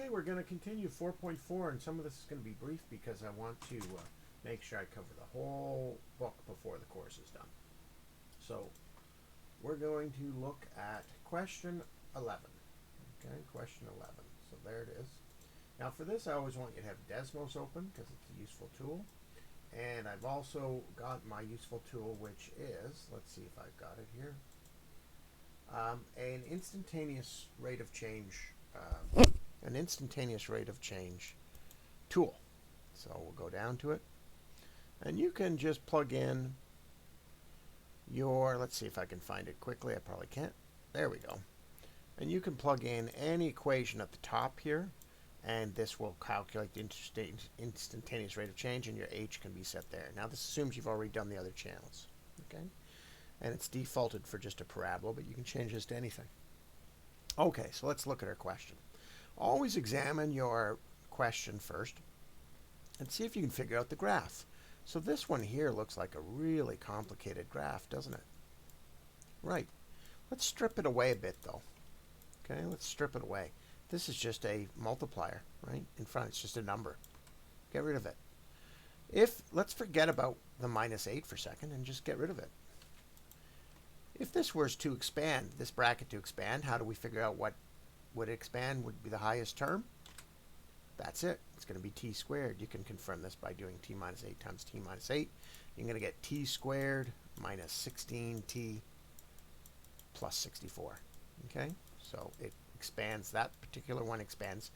Okay, we're going to continue 4.4, and some of this is going to be brief because I want to make sure I cover the whole book before the course is done. So we're going to look at question 11. Okay, question 11. So there it is. Now for this, I always want you to have Desmos open because it's a useful tool. And I've also got my useful tool, which is, let's see if I've got it here, an instantaneous rate of change tool. So we'll go down to it, and you can just plug in your, let's see if I can find it quickly. I probably can't. There we go. And you can plug in any equation at the top here, and this will calculate the instantaneous rate of change, and your H can be set there. Now this assumes you've already done the other channels, okay? And it's defaulted for just a parabola, but you can change this to anything. Okay, so let's look at our question. Always examine your question first and see if you can figure out the graph. So this one here looks like a really complicated graph, doesn't it? Right. Let's strip it away a bit though. Okay, let's strip it away. This is just a multiplier, right? In front, it's just a number. Get rid of it. Let's forget about the minus 8 for a second and just get rid of it. If this was to expand, this bracket to expand, how do we figure out what would expand would be the highest term? That's it. It's going to be t squared. You can confirm this by doing t minus 8 times t minus 8. You're going to get t squared minus 16t plus 64. Okay? So it expands, that particular one expands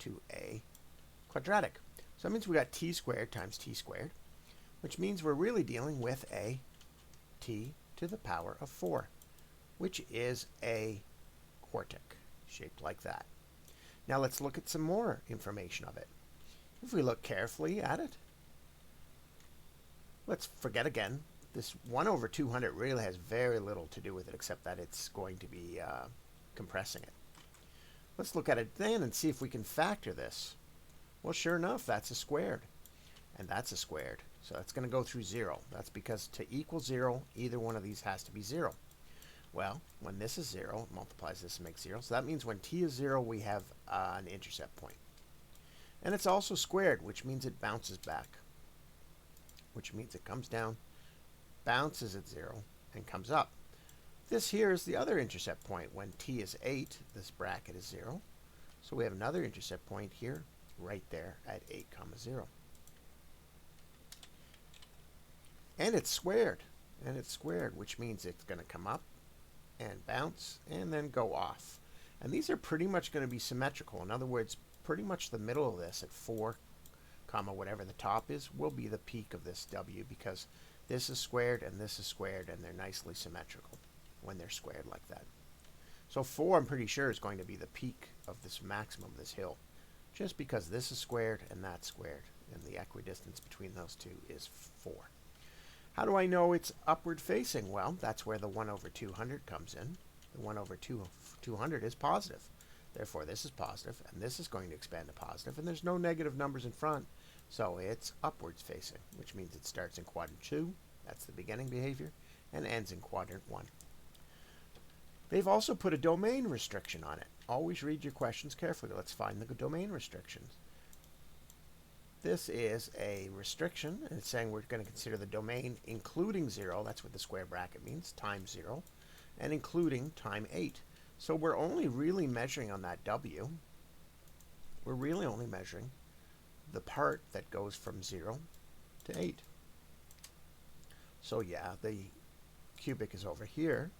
to a quadratic. So that means we got t squared times t squared, which means we're really dealing with a t to the power of 4, which is a quartic, shaped like that. Now let's look at some more information of it. If we look carefully at it, let's forget again, this 1 over 200 really has very little to do with it except that it's going to be compressing it. Let's look at it then and see if we can factor this. Well, sure enough, that's a squared, and that's a squared. So that's going to go through 0. That's because to equal 0, either one of these has to be 0. Well, when this is 0, it multiplies this and makes 0. So that means when t is 0, we have an intercept point. And it's also squared, which means it bounces back, which means it comes down, bounces at 0, and comes up. This here is the other intercept point. When t is 8, this bracket is 0. So we have another intercept point here, right there at 8, 0. And it's squared, which means it's going to come up and bounce and then go off. And these are pretty much going to be symmetrical. In other words, pretty much the middle of this at 4, whatever the top is, will be the peak of this w, because this is squared and this is squared, and they're nicely symmetrical when they're squared like that. So 4, I'm pretty sure, is going to be the peak of this maximum of this hill, just because this is squared and that's squared, and the equidistance between those two is 4. How do I know it's upward facing? Well, that's where the 1 over 200 comes in. The 1 over 200 is positive. Therefore, this is positive, and this is going to expand to positive, and there's no negative numbers in front, so it's upwards facing, which means it starts in quadrant 2, that's the beginning behavior, and ends in quadrant 1. They've also put a domain restriction on it. Always read your questions carefully. Let's find the domain restrictions. This is a restriction, and it's saying we're going to consider the domain including 0, that's what the square bracket means, times 0, and including time 8. So we're only really measuring on that w, we're really only measuring the part that goes from 0 to 8. So yeah, the cubic is over here,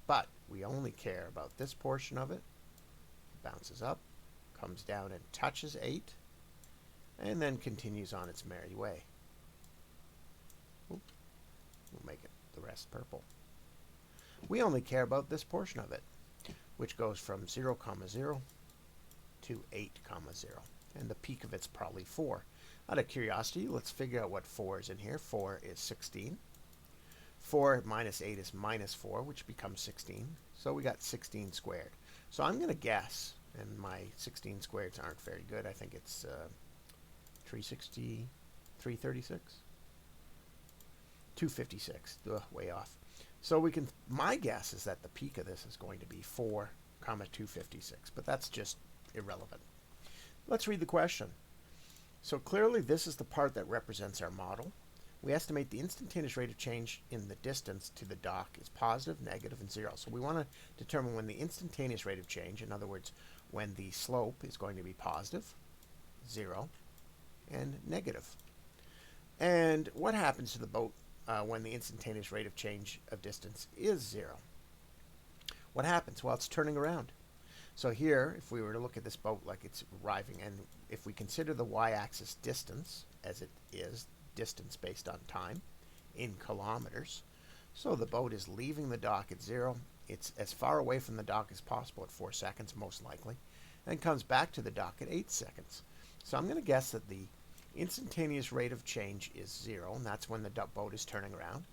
but we only care about this portion of it. It bounces up, comes down and touches 8, and then continues on its merry way. We'll make it the rest purple. We only care about this portion of it, which goes from 0, 0 to 8, 0, and the peak of it's probably 4. Out of curiosity, let's figure out what 4 is in here. 4 is 16. 4 minus 8 is minus 4, which becomes 16. So we got 16 squared. So I'm going to guess, and my 16 squareds aren't very good. I think it's 360, 336, 256. Ugh, way off. So my guess is that the peak of this is going to be 4, comma 256, but that's just irrelevant. Let's read the question. So clearly this is the part that represents our model. We estimate the instantaneous rate of change in the distance to the dock is positive, negative, and 0. So we want to determine when the instantaneous rate of change, in other words, when the slope is going to be positive, 0, and negative. And what happens to the boat when the instantaneous rate of change of distance is 0? What happens? Well, it's turning around. So here, if we were to look at this boat like it's arriving, and if we consider the y-axis distance, as it is, distance based on time, in kilometers, so the boat is leaving the dock at 0. It's as far away from the dock as possible at 4 seconds, most likely, and comes back to the dock at 8 seconds. So I'm going to guess that the instantaneous rate of change is 0, and that's when the boat is turning around.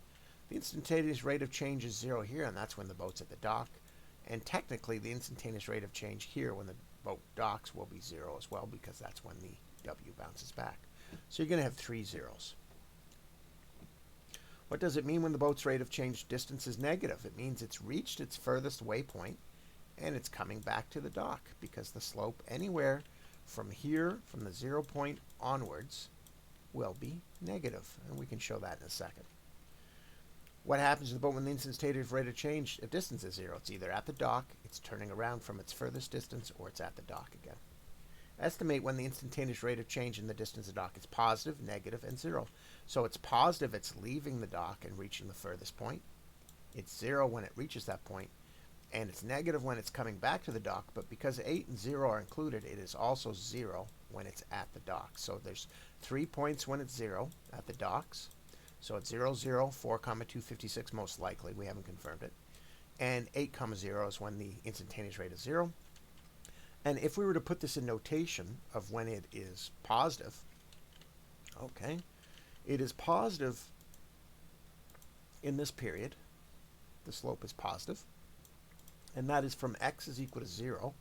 The instantaneous rate of change is 0 here, and that's when the boat's at the dock. And technically, the instantaneous rate of change here when the boat docks will be 0 as well, because that's when the W bounces back. So you're going to have 3 zeros. What does it mean when the boat's rate of change distance is negative? It means it's reached its furthest waypoint, and it's coming back to the dock, because the slope anywhere from here, from the 0 point onwards, will be negative. And we can show that in a second. What happens to the boat when the instantaneous rate of change of distance is 0? It's either at the dock, it's turning around from its furthest distance, or it's at the dock again. Estimate when the instantaneous rate of change in the distance of the dock is positive, negative, and 0. So it's positive, it's leaving the dock and reaching the furthest point. It's 0 when it reaches that point, and it's negative when it's coming back to the dock, but because 8 and 0 are included, it is also 0 when it's at the dock. So there's 3 points when it's 0 at the docks. So it's 0, 0, 4, 256 most likely. We haven't confirmed it. And 8, 0 is when the instantaneous rate is 0. And if we were to put this in notation of when it is positive, okay, it is positive in this period. The slope is positive. And that is from x is equal to 0,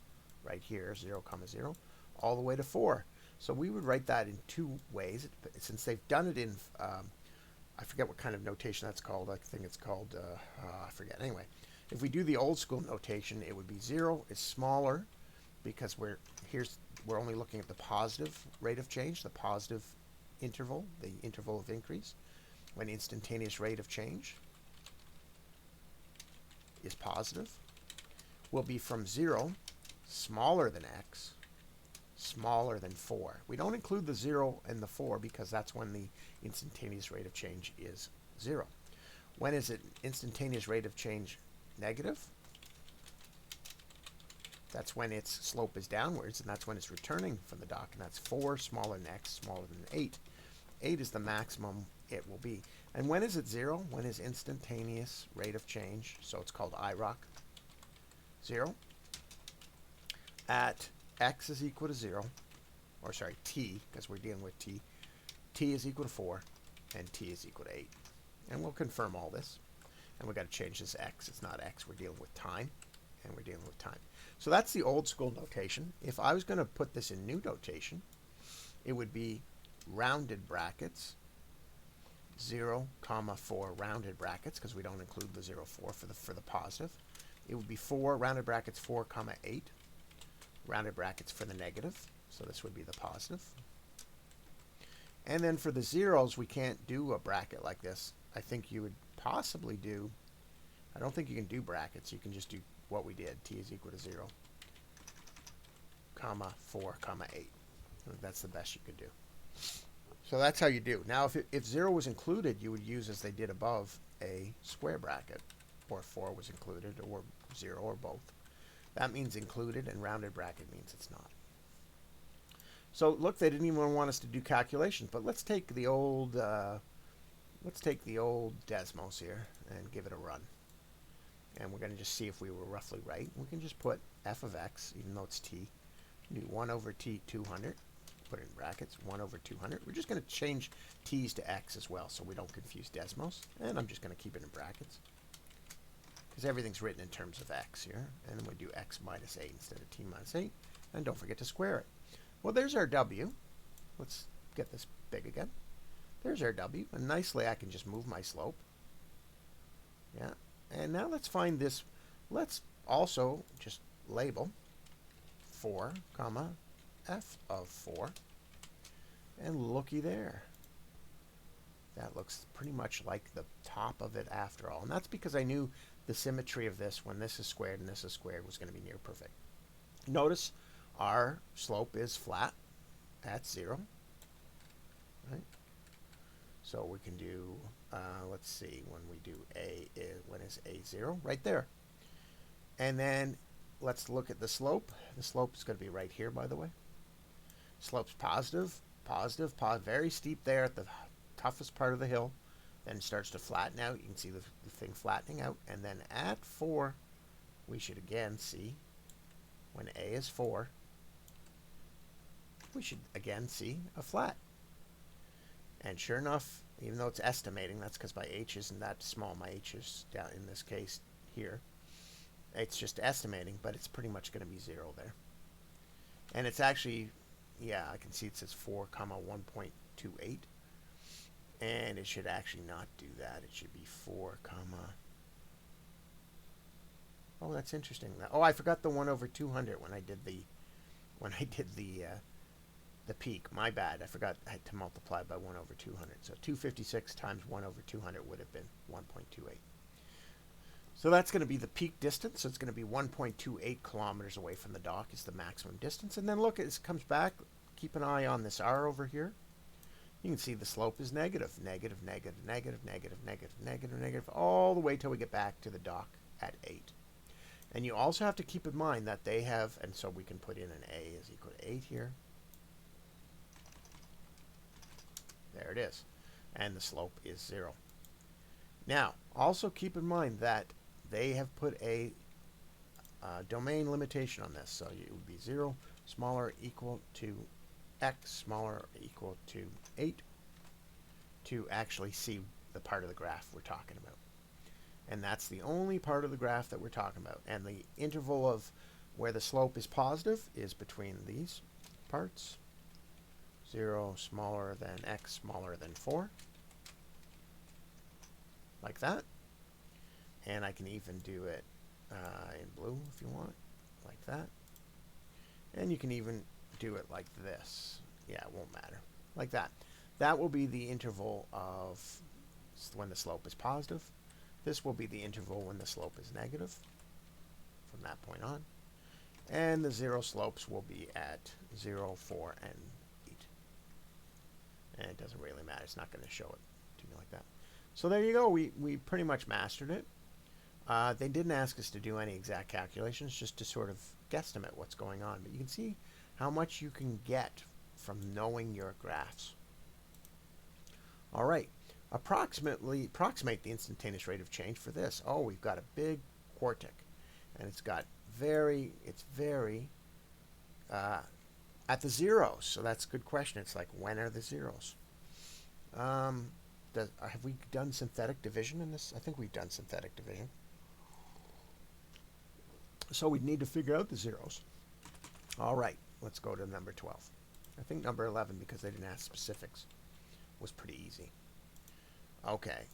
right here, 0, 0, all the way to 4. So we would write that in 2 ways. Since they've done it in, I forget what kind of notation that's called. I think it's called, I forget. Anyway, if we do the old school notation, it would be 0 is smaller, because we're only looking at the positive rate of change, the positive interval, the interval of increase, when the instantaneous rate of change is positive, will be from 0, smaller than x, smaller than 4. We don't include the 0 and the 4 because that's when the instantaneous rate of change is 0. When is it instantaneous rate of change negative? That's when its slope is downwards, and that's when it's returning from the dock, and that's 4 smaller than x, smaller than 8. 8 is the maximum it will be. And when is it 0? When is instantaneous rate of change, so it's called IROC, 0, at x is equal to 0, or sorry, t, because we're dealing with t. T is equal to 4, and t is equal to 8. And we'll confirm all this. And we've got to change this x. It's not x. We're dealing with time, and we're dealing with time. So that's the old school notation. If I was going to put this in new notation, it would be rounded brackets, 0, 4 rounded brackets, because we don't include the 0, 4 for the positive. It would be 4 rounded brackets, 4, 8 rounded brackets for the negative. So this would be the positive. And then for the zeros, we can't do a bracket like this. I think you would possibly do, I don't think you can do brackets. You can just do what we did. T is equal to 0, 4, 8. That's the best you could do. So that's how you do. Now, if 0 was included, you would use, as they did above, a square bracket, or 4 was included, or 0, or both. That means included, and rounded bracket means it's not. So look, they didn't even want us to do calculations, but let's take the old Desmos here and give it a run. And we're going to just see if we were roughly right. We can just put f of x, even though it's t, do 1 over t 200, put it in brackets, 1 over 200. We're just going to change t's to x as well, so we don't confuse Desmos. And I'm just going to keep it in brackets, because everything's written in terms of x here. And then we do x minus 8 instead of t minus 8. And don't forget to square it. Well, there's our w. Let's get this big again. There's our w. And nicely, I can just move my slope. Yeah. And now let's find this. Let's also just label 4 comma f of 4, and looky there. That looks pretty much like the top of it after all. And that's because I knew the symmetry of this, when this is squared and this is squared, was going to be near perfect. Notice our slope is flat at 0. Right? So we can do, let's see, when we do when is a 0? Right there. And then let's look at the slope. The slope is going to be right here, by the way. Slope's positive, positive, very steep there at the toughest part of the hill. Then it starts to flatten out. You can see the thing flattening out. And then at 4, we should again see, when a is 4, we should again see a flat. And sure enough, even though it's estimating, that's because my h isn't that small. My h is down in this case here. It's just estimating, but it's pretty much going to be 0 there. And it's actually, yeah, I can see it says 4 comma 1.28. And it should actually not do that. It should be 4 comma. Oh, that's interesting. Oh, I forgot the 1 over 200 when I did the peak. My bad. I forgot I had to multiply by 1 over 200. So 256 times 1 over 200 would have been 1.28. So that's going to be the peak distance. So it's going to be 1.28 kilometers away from the dock is the maximum distance. And then look, it comes back. Keep an eye on this r over here. You can see the slope is negative, negative, negative, negative, negative, negative, negative, negative, all the way till we get back to the dock at 8. And you also have to keep in mind that they have, and so we can put in an a is equal to 8 here. There it is. And the slope is 0. Now, also keep in mind that they have put a domain limitation on this. So it would be 0 smaller equal to x smaller equal to 8 to actually see the part of the graph we're talking about. And that's the only part of the graph that we're talking about. And the interval of where the slope is positive is between these parts. 0 smaller than x smaller than 4. Like that. And I can even do it in blue if you want. Like that. And you can even do it like this. Yeah, it won't matter. Like that. That will be the interval of when the slope is positive. This will be the interval when the slope is negative from that point on. And the 0 slopes will be at 0, 4, and 8. And it doesn't really matter. It's not going to show it to me like that. So there you go. We pretty much mastered it. They didn't ask us to do any exact calculations, just to sort of guesstimate what's going on. But you can see how much you can get from knowing your graphs. All right. Approximate the instantaneous rate of change for this. Oh, we've got a big quartic. And it's very at the zeros. So that's a good question. It's like, when are the zeros? Have we done synthetic division in this? I think we've done synthetic division. So we'd need to figure out the zeros. All right, let's go to number 12. I think number 11, because they didn't ask specifics, was pretty easy. Okay,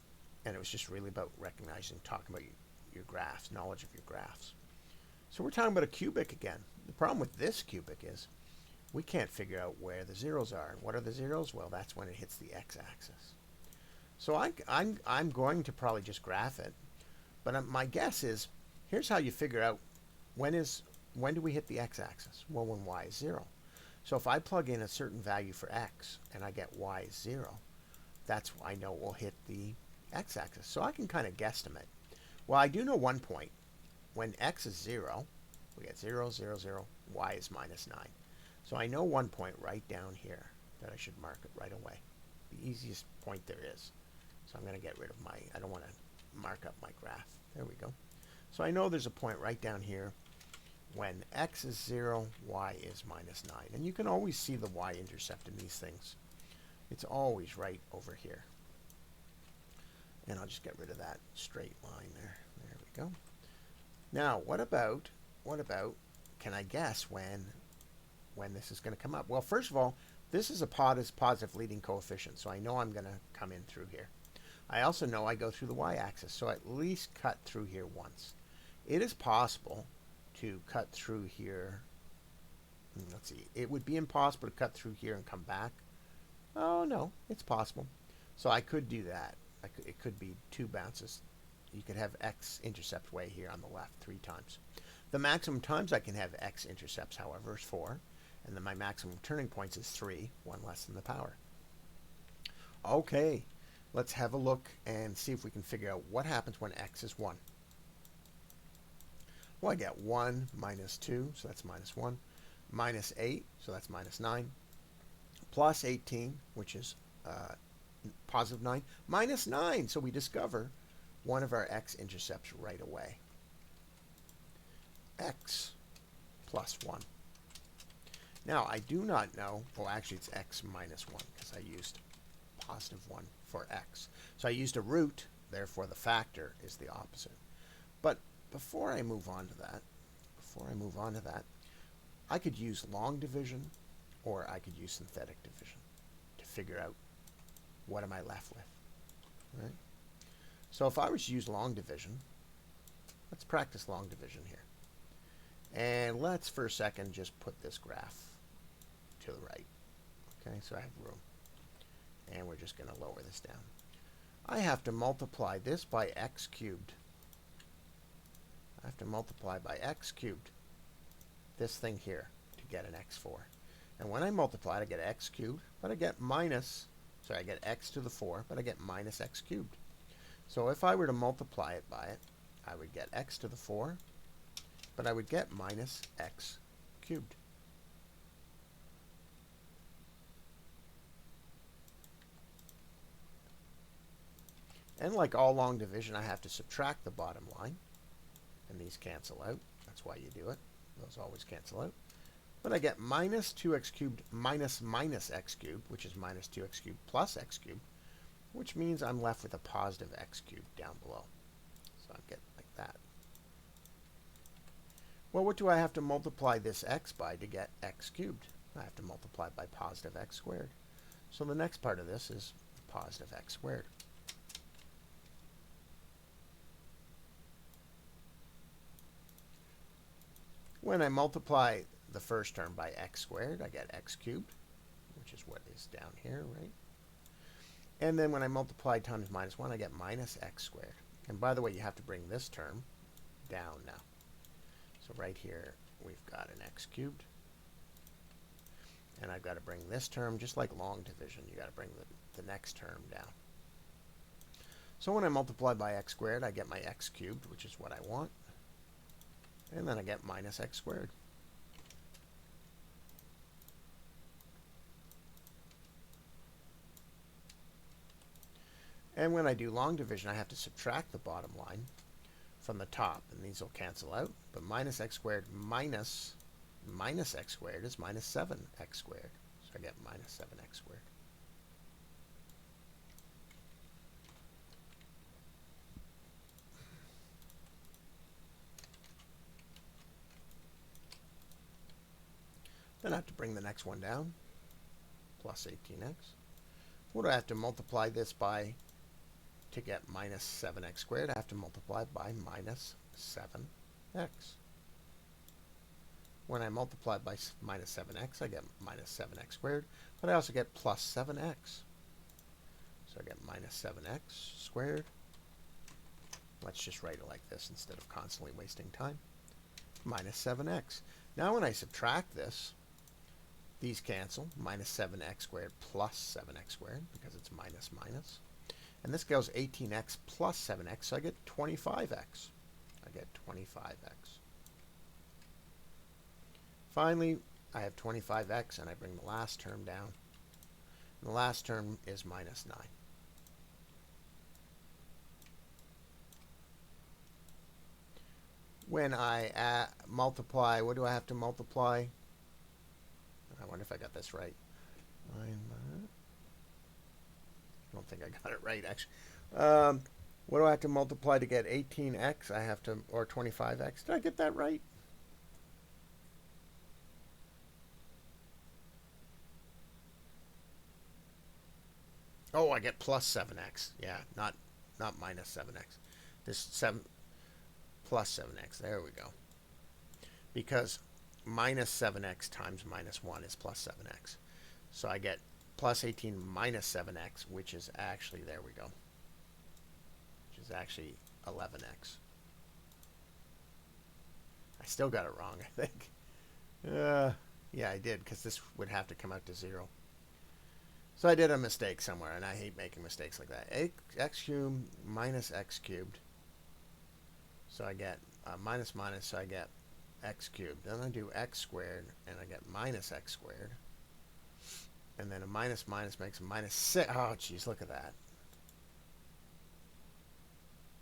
and it was just really about recognizing, talking about your graphs, knowledge of your graphs. So we're talking about a cubic again. The problem with this cubic is we can't figure out where the zeros are. And what are the zeros? Well, that's when it hits the x-axis. So I'm going to probably just graph it. But my guess is, here's how you figure out when do we hit the x-axis? Well, when y is 0. So if I plug in a certain value for x and I get y is 0, that's I know we'll hit the x-axis. So I can kind of guesstimate. Well, I do know one point. When x is 0, we get 0, 0, 0, y is minus 9. So I know one point right down here that I should mark it right away. The easiest point there is. So I'm going to get rid of I don't want to mark up my graph. There we go. So I know there's a point right down here. When x is 0, y is minus 9. And you can always see the y-intercept in these things. It's always right over here. And I'll just get rid of that straight line there. There we go. Now, what about, can I guess when this is going to come up? Well, first of all, this is a positive leading coefficient, so I know I'm going to come in through here. I also know I go through the y-axis, so I at least cut through here once. It is possible to cut through here. Let's see. It would be impossible to cut through here and come back. Oh, no. It's possible. So I could do that. It could be 2 bounces. You could have x-intercept way here on the left 3 times. The maximum times I can have x-intercepts, however, is 4. And then my maximum turning points is 3, 1 less than the power. Okay. Let's have a look and see if we can figure out what happens when x is 1. Well, I get 1 minus 2, so that's minus 1. Minus 8, so that's minus 9. Plus 18, which is positive 9. Minus 9, so we discover one of our x-intercepts right away. X plus 1. Now, I do not know, well, actually it's x minus 1, because I used positive 1 for x. So I used a root, therefore the factor is the opposite. But before I move on to that, I could use long division, or I could use synthetic division to figure out what am I left with. Right? So if I was to use long division, let's practice long division here. And let's for a second just put this graph to the right. Okay, so I have room. And we're just going to lower this down. I have to multiply this by x cubed. I have to multiply by x cubed this thing here to get an x4. And when I multiply it, I get x cubed, but I get minus, sorry, I get x to the 4, but I get minus x cubed. So if I were to multiply it by it, I would get x to the 4, but I would get minus x cubed. And like all long division, I have to subtract the bottom line. And these cancel out. That's why you do it. Those always cancel out. But I get minus 2x cubed minus minus x cubed, which is minus 2x cubed plus x cubed, which means I'm left with a positive x cubed down below. So I get like that. Well, what do I have to multiply this x by to get x cubed? I have to multiply by positive x squared. So the next part of this is positive x squared. When I multiply the first term by x squared, I get x cubed, which is what is down here, right? And then when I multiply times minus 1, I get minus x squared. And by the way, you have to bring this term down now. So right here, we've got an x cubed. And I've got to bring this term, just like long division, you got to bring the next term down. So when I multiply by x squared, I get my x cubed, which is what I want. And then I get minus x squared. And when I do long division, I have to subtract the bottom line from the top, and these will cancel out. But minus x squared minus x squared is minus 7x squared. So I get minus 7x squared. Then I have to bring the next one down, plus 18x. What do I have to multiply this by to get minus 7x squared? I have to multiply by minus 7x. When I multiply by minus 7x, I get minus 7x squared, but I also get plus 7x. So I get minus 7x squared. Let's just write it like this instead of constantly wasting time. Minus 7x. Now when I subtract this, these cancel. Minus 7x squared plus 7x squared, because it's minus minus. And this goes 18x plus 7x, so I get 25x. I get 25x. Finally, I have 25x, and I bring the last term down. And the last term is minus 9. When I multiply, what do I have to multiply? I wonder if I got this right. I don't think I got it right, actually. What do I have to multiply to get 18x? I have to, or 25x. Did I get that right? Oh, I get plus 7x. Yeah, not minus 7x. This 7 plus 7x. There we go. because minus 7x times minus 1 is plus 7x. So I get plus 18 minus 7x, which is actually, there we go, which is actually 11x. I still got it wrong, I think. Yeah, I did, because this would have to come out to 0. So I did a mistake somewhere, and I hate making mistakes like that. X cubed minus x cubed. So I get minus minus, so I get x cubed. Then I do x squared, and I get minus x squared. And then a minus minus makes a minus 6. Oh, jeez, look at that.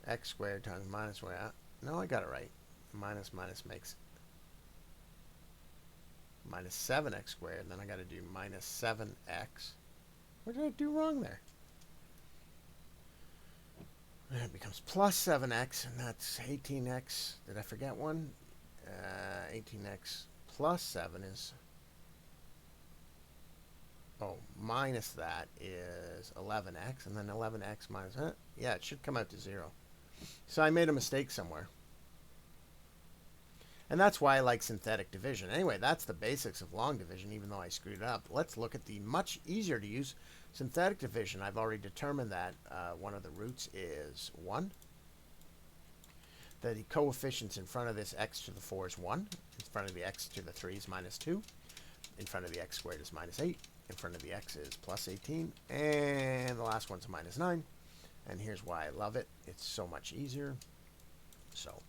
X squared times minus 1. No, I got it right. Minus minus makes minus 7x squared. And then I got to do minus 7x. What did I do wrong there? And it becomes plus 7x, and that's 18x. Did I forget one? 18x plus 7 is... Oh, minus that is 11x, and then 11x minus... yeah, it should come out to 0. So I made a mistake somewhere. And that's why I like synthetic division. Anyway, that's the basics of long division, even though I screwed it up. Let's look at the much easier to use synthetic division. I've already determined that one of the roots is 1. That the coefficients in front of this x to the 4 is 1. In front of the x to the 3 is minus 2. In front of the x squared is minus 8. In front of the x is plus 18. And the last one's minus 9. And here's why I love it. It's so much easier. So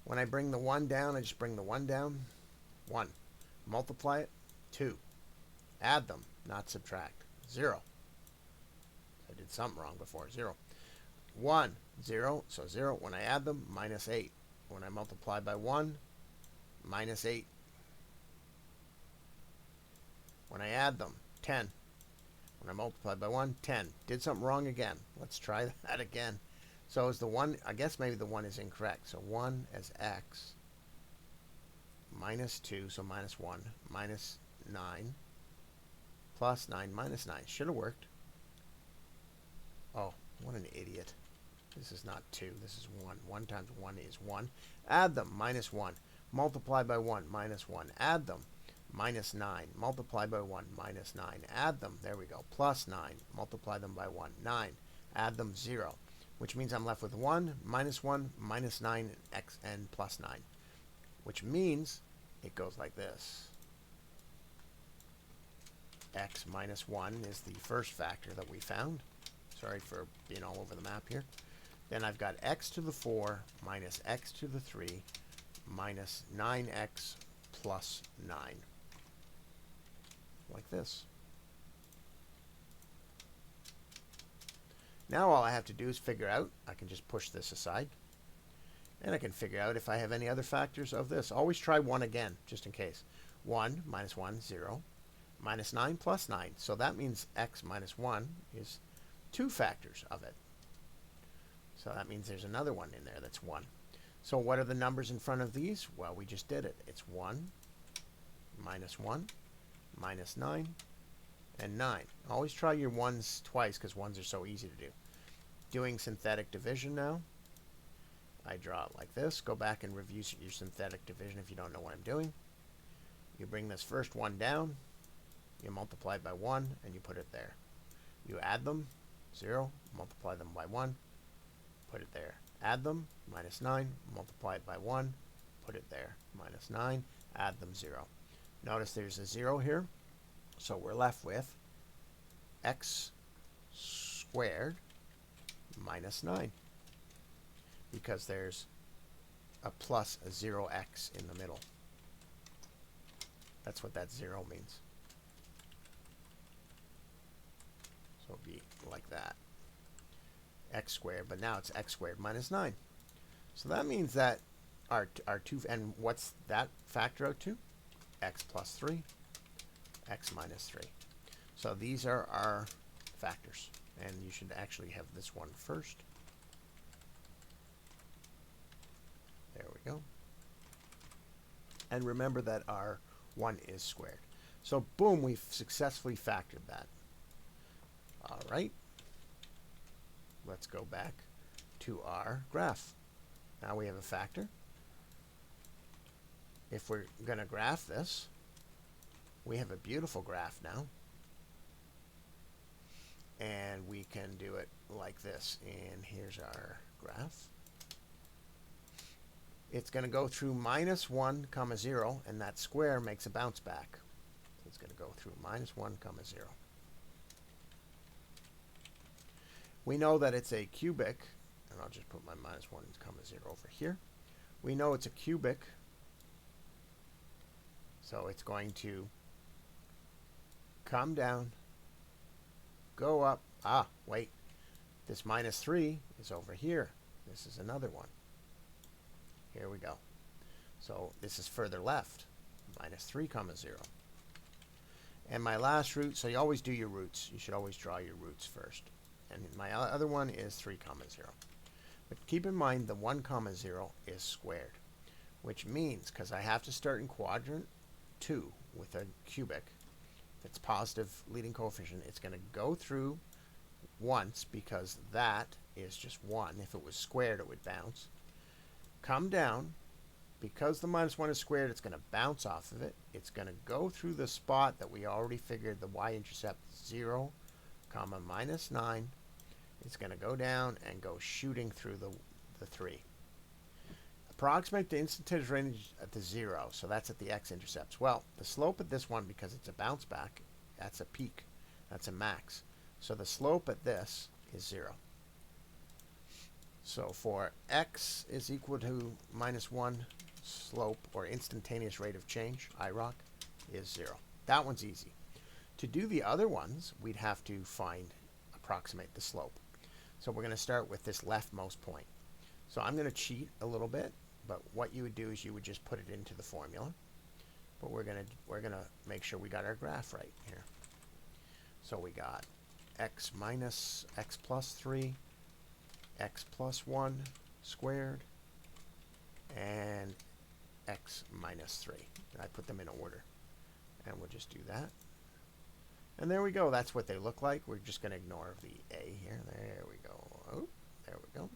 when I bring the 1 down, I just bring the 1 down. 1. Multiply it. 2. Add them, not subtract. 0. I did something wrong before. 0. 1. 0. So 0. When I add them, minus 8. When I multiply by 1, minus 8. When I add them, 10. When I multiply by 1, 10. Did something wrong again. Let's try that again. So is the 1, I guess maybe the 1 is incorrect. So 1 as x minus 2, so minus 1, minus 9, plus 9 minus 9. Should have worked. Oh, what an idiot. This is not 2, this is 1. 1 times 1 is 1. Add them, minus 1. Multiply by 1, minus 1. Add them, minus 9. Multiply by 1, minus 9. Add them, there we go, plus 9. Multiply them by 1, 9. Add them, 0. Which means I'm left with 1, minus 9, x, and plus 9. Which means it goes like this. X minus 1 is the first factor that we found. Sorry for being all over the map here. Then I've got x to the 4 minus x to the 3 minus 9x plus 9. Like this. Now all I have to do is figure out, I can just push this aside, and I can figure out if I have any other factors of this. Always try 1 again, just in case. 1 minus 1, 0. Minus 9 plus 9. So that means x minus 1 is 2 factors of it. So that means there's another one in there that's 1. So what are the numbers in front of these? Well, we just did it. It's 1, minus 1, minus 9, and 9. Always try your 1s twice because 1s are so easy to do. Doing synthetic division now. I draw it like this. Go back and review your synthetic division if you don't know what I'm doing. You bring this first 1 down. You multiply by 1 and you put it there. You add them, 0. Multiply them by 1. Put it there. Add them, minus 9. Multiply it by 1. Put it there. Minus 9. Add them, 0. Notice there's a 0 here. So we're left with x squared minus 9. Because there's a plus a 0x in the middle. That's what that 0 means. So it'll be like that. X squared, but now it's x squared minus 9. So that means that our 2, and what's that factor out to? X plus 3, x minus 3. So these are our factors. And you should actually have this one first. There we go. And remember that our 1 is squared. So boom, we've successfully factored that. All right. Let's go back to our graph. Now we have a factor. if we're going to graph this, we have a beautiful graph now. And we can do it like this. And here's our graph. It's going to go through minus 1, comma 0, and that square makes a bounce back. So it's going to go through minus 1, comma 0. We know that it's a cubic, and I'll just put my minus 1, comma 0 over here. We know it's a cubic, so it's going to come down, go up. Ah, wait. This minus 3 is over here. This is another one. Here we go. So this is further left. Minus 3, comma 0. And my last root, so you always do your roots. You should always draw your roots first. And my other one is 3, comma 0. But keep in mind the 1, comma 0 is squared. Which means, because I have to start in quadrant 2 with a cubic, if it's positive leading coefficient, it's going to go through once because that is just 1. If it was squared, it would bounce. Come down. Because the minus 1 is squared, it's going to bounce off of it. It's going to go through the spot that we already figured the y-intercept 0, comma minus 9. It's going to go down and go shooting through the 3. Approximate the instantaneous range at the 0, so that's at the x-intercepts. Well, the slope at this one, because it's a bounce back, that's a peak. That's a max. So the slope at this is 0. So for x is equal to minus 1, slope, or instantaneous rate of change, IROC, is 0. That one's easy. To do the other ones, we'd have to approximate the slope. So we're going to start with this leftmost point. So I'm going to cheat a little bit, but what you would do is you would just put it into the formula. But we're going to make sure we got our graph right here. So we got x minus x plus 3, x plus 1 squared, and x minus 3. And I put them in order. And we'll just do that. And there we go. That's what they look like. We're just going to ignore the a here. There we go. Oh, there we go.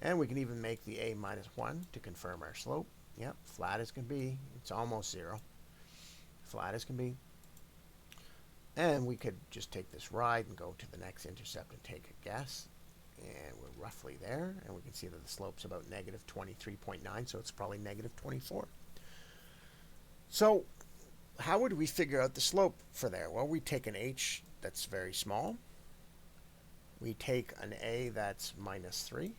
And we can even make the a minus 1 to confirm our slope. Yep, flat as can be. It's almost 0. Flat as can be. And we could just take this ride and go to the next intercept and take a guess. And we're roughly there. And we can see that the slope's about negative 23.9, so it's probably negative 24. So how would we figure out the slope for there? Well, we take an h that's very small. We take an a that's minus 3.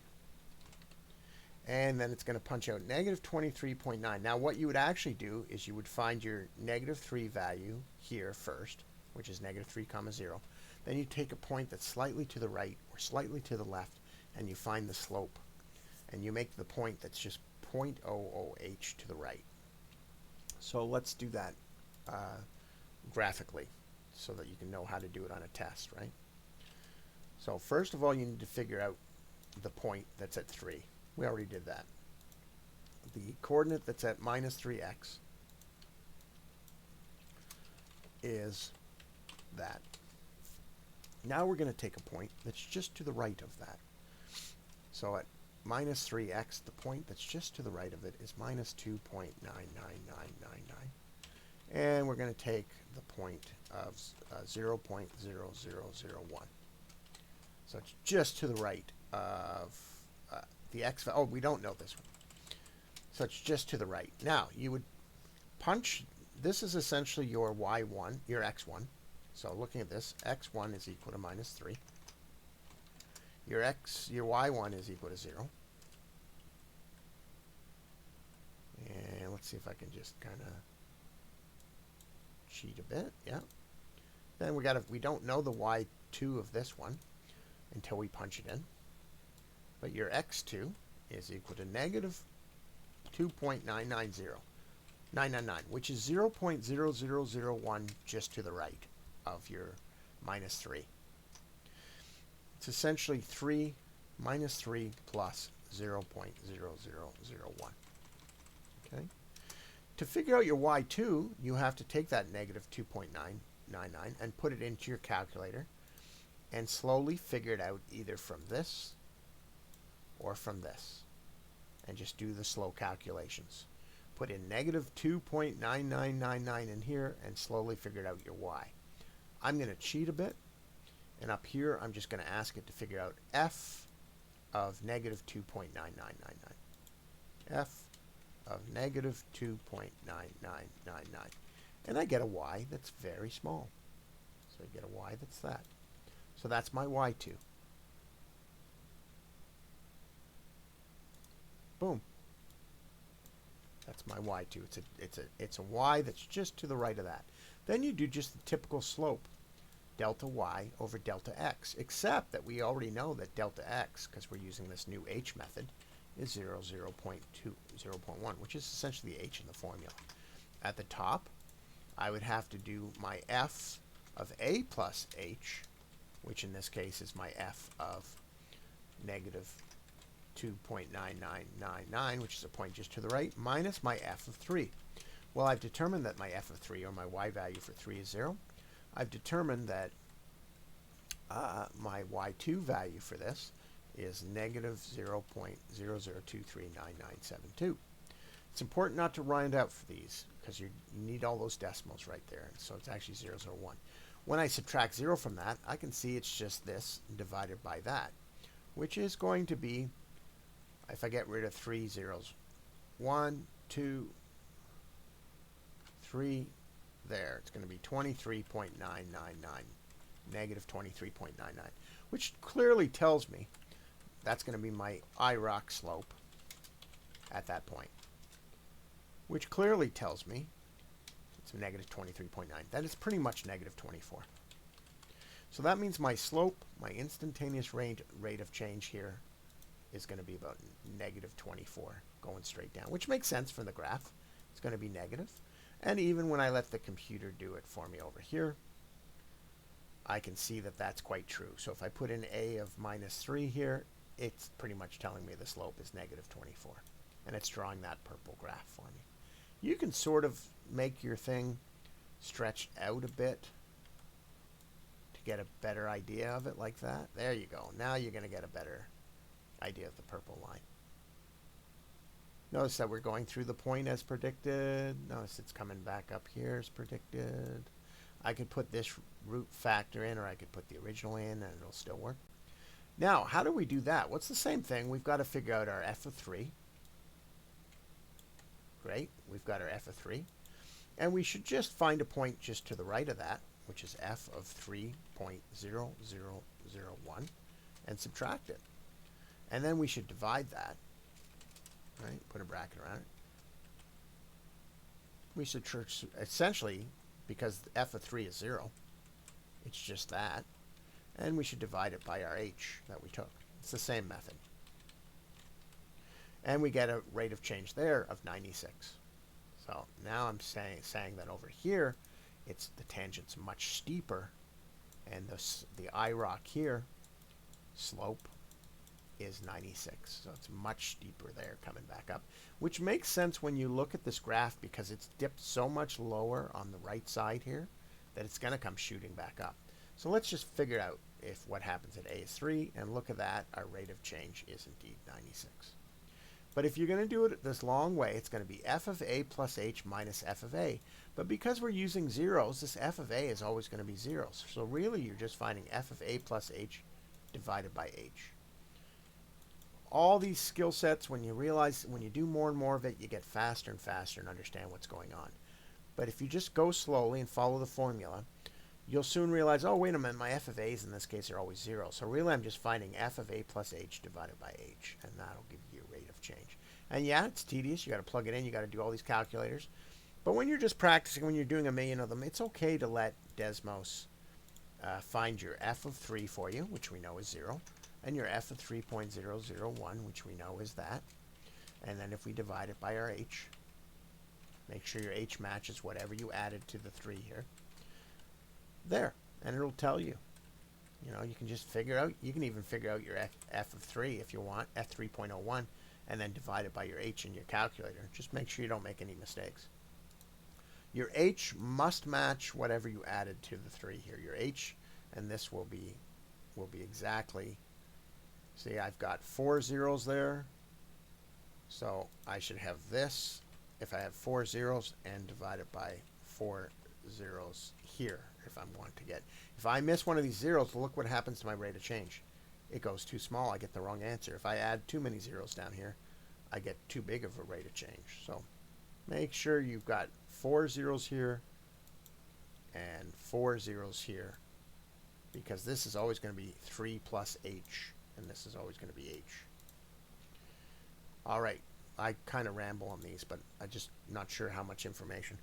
And then it's going to punch out negative 23.9. Now what you would actually do is you would find your negative 3 value here first, which is negative 3, comma 0. Then you take a point that's slightly to the right or slightly to the left, and you find the slope. And you make the point that's just 0.00h to the right. So let's do that graphically so that you can know how to do it on a test, right? So first of all, you need to figure out the point that's at 3. We already did that. The coordinate that's at minus 3x is that. Now we're going to take a point that's just to the right of that. So at minus 3x, the point that's just to the right of it is minus 2.99999. And we're going to take the point of 0.0001. So it's just to the right of the x. Oh, we don't know this one. So it's just to the right. Now, you would punch. This is essentially your y1, your x1. So looking at this, x1 is equal to minus 3. Your y1 is equal to 0. And let's see if I can just kind of cheat a bit. Yeah. Then we don't know the y2 of this one until we punch it in. But your x2 is equal to negative 2.990999, which is 0.0001 just to the right of your minus 3. It's essentially 3 minus 3 plus 0.0001. Okay. To figure out your y2, you have to take that negative 2.999 and put it into your calculator and slowly figure it out either from this or from this. And just do the slow calculations. put in negative 2.9999 in here and slowly figured out your y. I'm going to cheat a bit, and up here I'm just going to ask it to figure out f of negative 2.9999. F of negative 2.9999. And I get a y that's very small. So I get a y that's that. So that's my y2. Boom. That's my y2. It's a y that's just to the right of that. Then you do just the typical slope, delta y over delta x, except that we already know that delta x, because we're using this new h method, is 0.1, which is essentially the h in the formula. At the top, I would have to do my f of a plus h, which in this case is my f of negative 2.9999, which is a point just to the right, minus my f of 3. Well, I've determined that my f of 3, or my y value for 3, is 0. I've determined that my y2 value for this is negative 0.00239972. It's important not to round out for these, because you need all those decimals right there. So it's actually 001. When I subtract 0 from that, I can see it's just this divided by that, which is going to be, if I get rid of 3 zeros, 1, 2, 3, there. It's going to be 23.999, negative 23.99, which clearly tells me that's going to be my IROC slope at that point, which clearly tells me it's negative 23.9. That is pretty much negative 24. So that means my slope, my instantaneous rate of change here, is going to be about negative 24 going straight down, which makes sense for the graph. It's going to be negative. And even when I let the computer do it for me over here, I can see that that's quite true. So if I put in a of minus 3 here, it's pretty much telling me the slope is negative 24. And it's drawing that purple graph for me. You can sort of make your thing stretch out a bit to get a better idea of it like that. There you go. Now you're going to get a better idea of the purple line. Notice that we're going through the point as predicted. Notice it's coming back up here as predicted. I could put this root factor in, or I could put the original in, and it'll still work. Now, how do we do that? What's the same thing? We've got to figure out our f of 3. Great. We've got our f of 3. And we should just find a point just to the right of that, which is f of 3.0001, and subtract it. And then we should divide that. Right? Put a bracket around it. We should essentially, because f of 3 is 0, it's just that. And we should divide it by our h that we took. It's the same method. And we get a rate of change there of 96. So now I'm saying that over here, the tangent's much steeper, and the IROC here, slope, is 96. So it's much steeper there coming back up, which makes sense when you look at this graph, because it's dipped so much lower on the right side here that it's going to come shooting back up. So let's just figure out if what happens at a is 3, and look at that, our rate of change is indeed 96. But if you're going to do it this long way, it's going to be f of a plus h minus f of a. But because we're using zeros, this f of a is always going to be zeros. So really you're just finding f of a plus h divided by h. All these skill sets, when you do more and more of it, you get faster and faster and understand what's going on. But if you just go slowly and follow the formula, you'll soon realize, oh, wait a minute, my f of a's in this case are always 0. So really I'm just finding f of a plus h divided by h, and that'll give you a rate of change. And yeah, it's tedious. You got to plug it in. You got to do all these calculators. But when you're just practicing, when you're doing a million of them, it's okay to let Desmos find your f of 3 for you, which we know is 0, and your f of 3.001, which we know is that. And then if we divide it by our h, make sure your h matches whatever you added to the 3 here. There, and it'll tell you. You know, you can just figure out, you can even figure out your f of 3 if you want, f3.01, and then divide it by your h in your calculator. Just make sure you don't make any mistakes. Your h must match whatever you added to the 3 here. Your h, and this will be exactly, see, I've got 4 zeros there, so I should have this if I have 4 zeros and divide it by 4 zeros here if I'm wanting to get. If I miss one of these zeros, look what happens to my rate of change. It goes too small. I get the wrong answer. If I add too many zeros down here, I get too big of a rate of change. So make sure you've got 4 zeros here and 4 zeros here, because this is always going to be 3 plus h, and this is always going to be h. All right, I kind of ramble on these, but I'm just not sure how much information.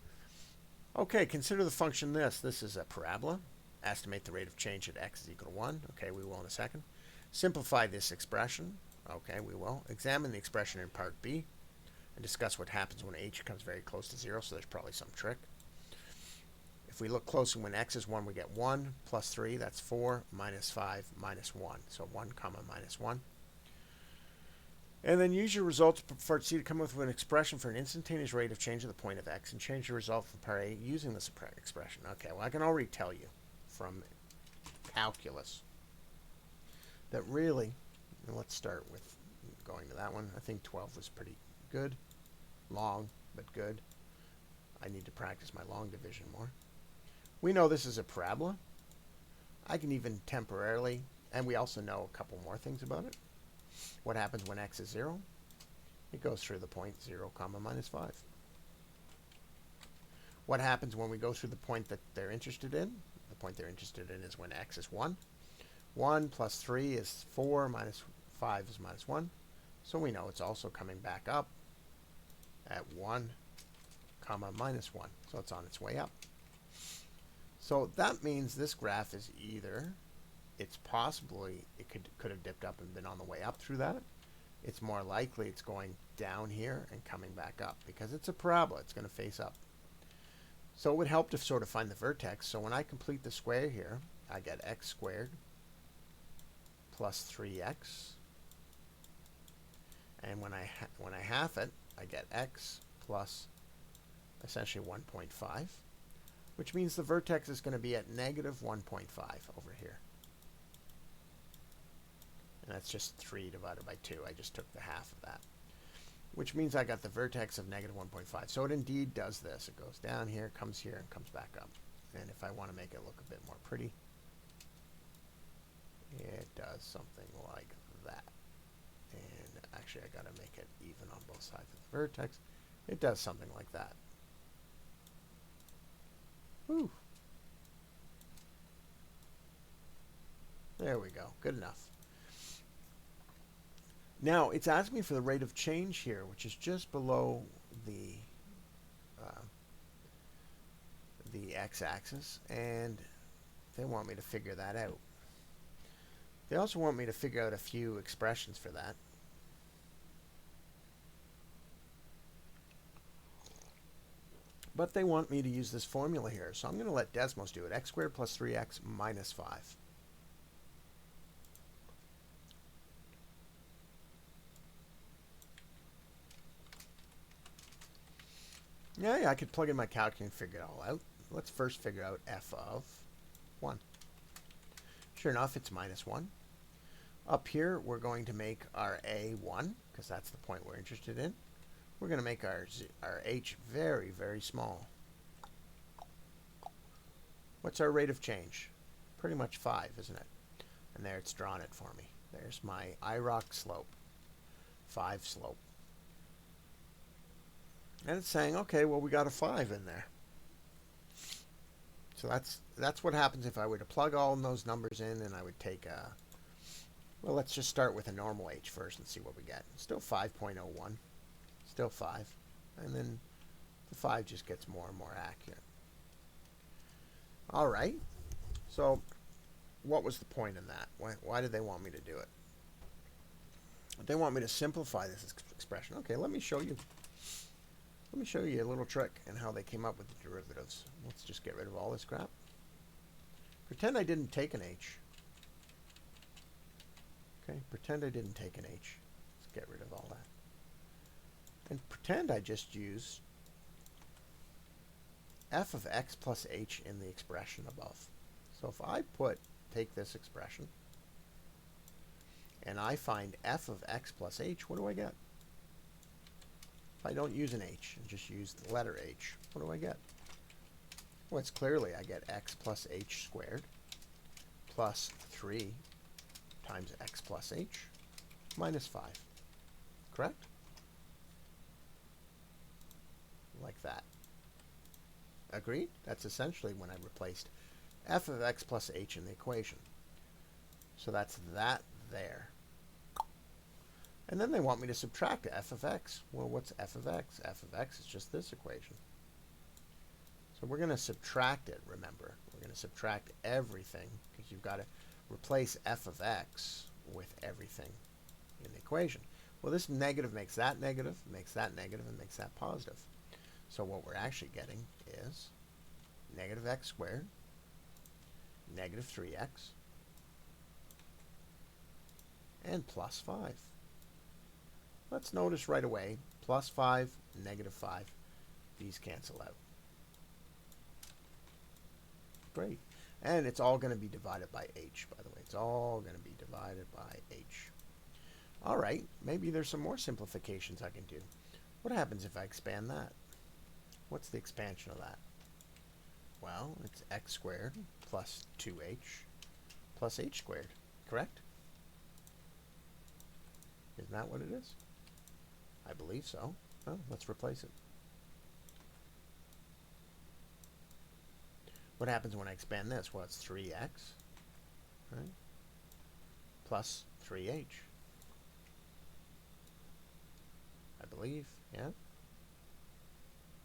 Okay, consider the function this. This is a parabola. Estimate the rate of change at x is equal to 1. Okay, we will in a second. Simplify this expression. Okay, we will. Examine the expression in part B and discuss what happens when h comes very close to 0, so there's probably some trick. If we look closely, when x is 1, we get 1 plus 3, that's 4, minus 5, minus 1. So 1 comma minus 1. And then use your results for C to come up with an expression for an instantaneous rate of change at the point of x, and change the result from part A using this expression. Okay, well, I can already tell you from calculus that really, let's start with going to that one. I think 12 was pretty good. Long, but good. I need to practice my long division more. We know this is a parabola. I can even temporarily, and we also know a couple more things about it. What happens when x is 0? It goes through the point 0 comma minus 5. What happens when we go through the point that they're interested in? The point they're interested in is when x is 1. 1 plus 3 is 4, minus 5 is minus 1. So we know it's also coming back up at 1 comma minus 1. So it's on its way up. So that means this graph is either, it's possibly, it could have dipped up and been on the way up through that. It's more likely it's going down here and coming back up, because it's a parabola. It's going to face up. So it would help to sort of find the vertex. So when I complete the square here, I get x squared plus 3x. And when I half it, I get x plus essentially 1.5. Which means the vertex is going to be at negative 1.5 over here. And that's just 3 divided by 2. I just took the half of that. Which means I got the vertex of negative 1.5. So it indeed does this. It goes down here, comes here, and comes back up. And if I want to make it look a bit more pretty, it does something like that. And actually, I got to make it even on both sides of the vertex. It does something like that. Whew. There we go. Good enough. Now, it's asking me for the rate of change here, which is just below the x-axis, and they want me to figure that out. They also want me to figure out a few expressions for that. But they want me to use this formula here, so I'm going to let Desmos do it. X squared plus 3x minus 5. Yeah, I could plug in my calculator and figure it all out. Let's first figure out f of 1. Sure enough, it's minus 1. Up here, we're going to make our a 1, because that's the point we're interested in. We're going to make our h very, very small. What's our rate of change? Pretty much 5, isn't it? And there it's drawn it for me. There's my IROC slope, 5 slope. And it's saying, okay, well, we got a 5 in there. So that's what happens if I were to plug all those numbers in, and I would take a, well, let's just start with a normal h first and see what we get. Still 5.01. Still 5. And then the 5 just gets more and more accurate. All right. So what was the point in that? Why did they want me to do it? They want me to simplify this expression. Okay, let me show you. Let me show you a little trick and how they came up with the derivatives. Let's just get rid of all this crap. Pretend I didn't take an h. Okay, pretend I didn't take an h. Let's get rid of all that. And pretend I just use f of x plus h in the expression above. So if I take this expression, and I find f of x plus h, what do I get? If I don't use an h and just use the letter h, what do I get? Well, it's clearly I get x plus h squared plus 3 times x plus h minus 5. Correct? Like that. Agreed? That's essentially when I replaced f of x plus h in the equation. So that's that there. And then they want me to subtract f of x. Well, what's f of x? F of x is just this equation. So we're going to subtract it, remember. We're going to subtract everything because you've got to replace f of x with everything in the equation. Well, this negative makes that negative, makes that negative, and makes that positive. So what we're actually getting is negative x squared, negative 3x, and plus 5. Let's notice right away, plus 5, negative 5, these cancel out. Great. And it's all going to be divided by h, by the way. It's all going to be divided by h. All right, maybe there's some more simplifications I can do. What happens if I expand that? What's the expansion of that? Well, it's x squared plus 2h plus h squared, correct? Isn't that what it is? I believe so. Well, let's replace it. What happens when I expand this? Well, it's 3x, right? Plus 3h. I believe, yeah?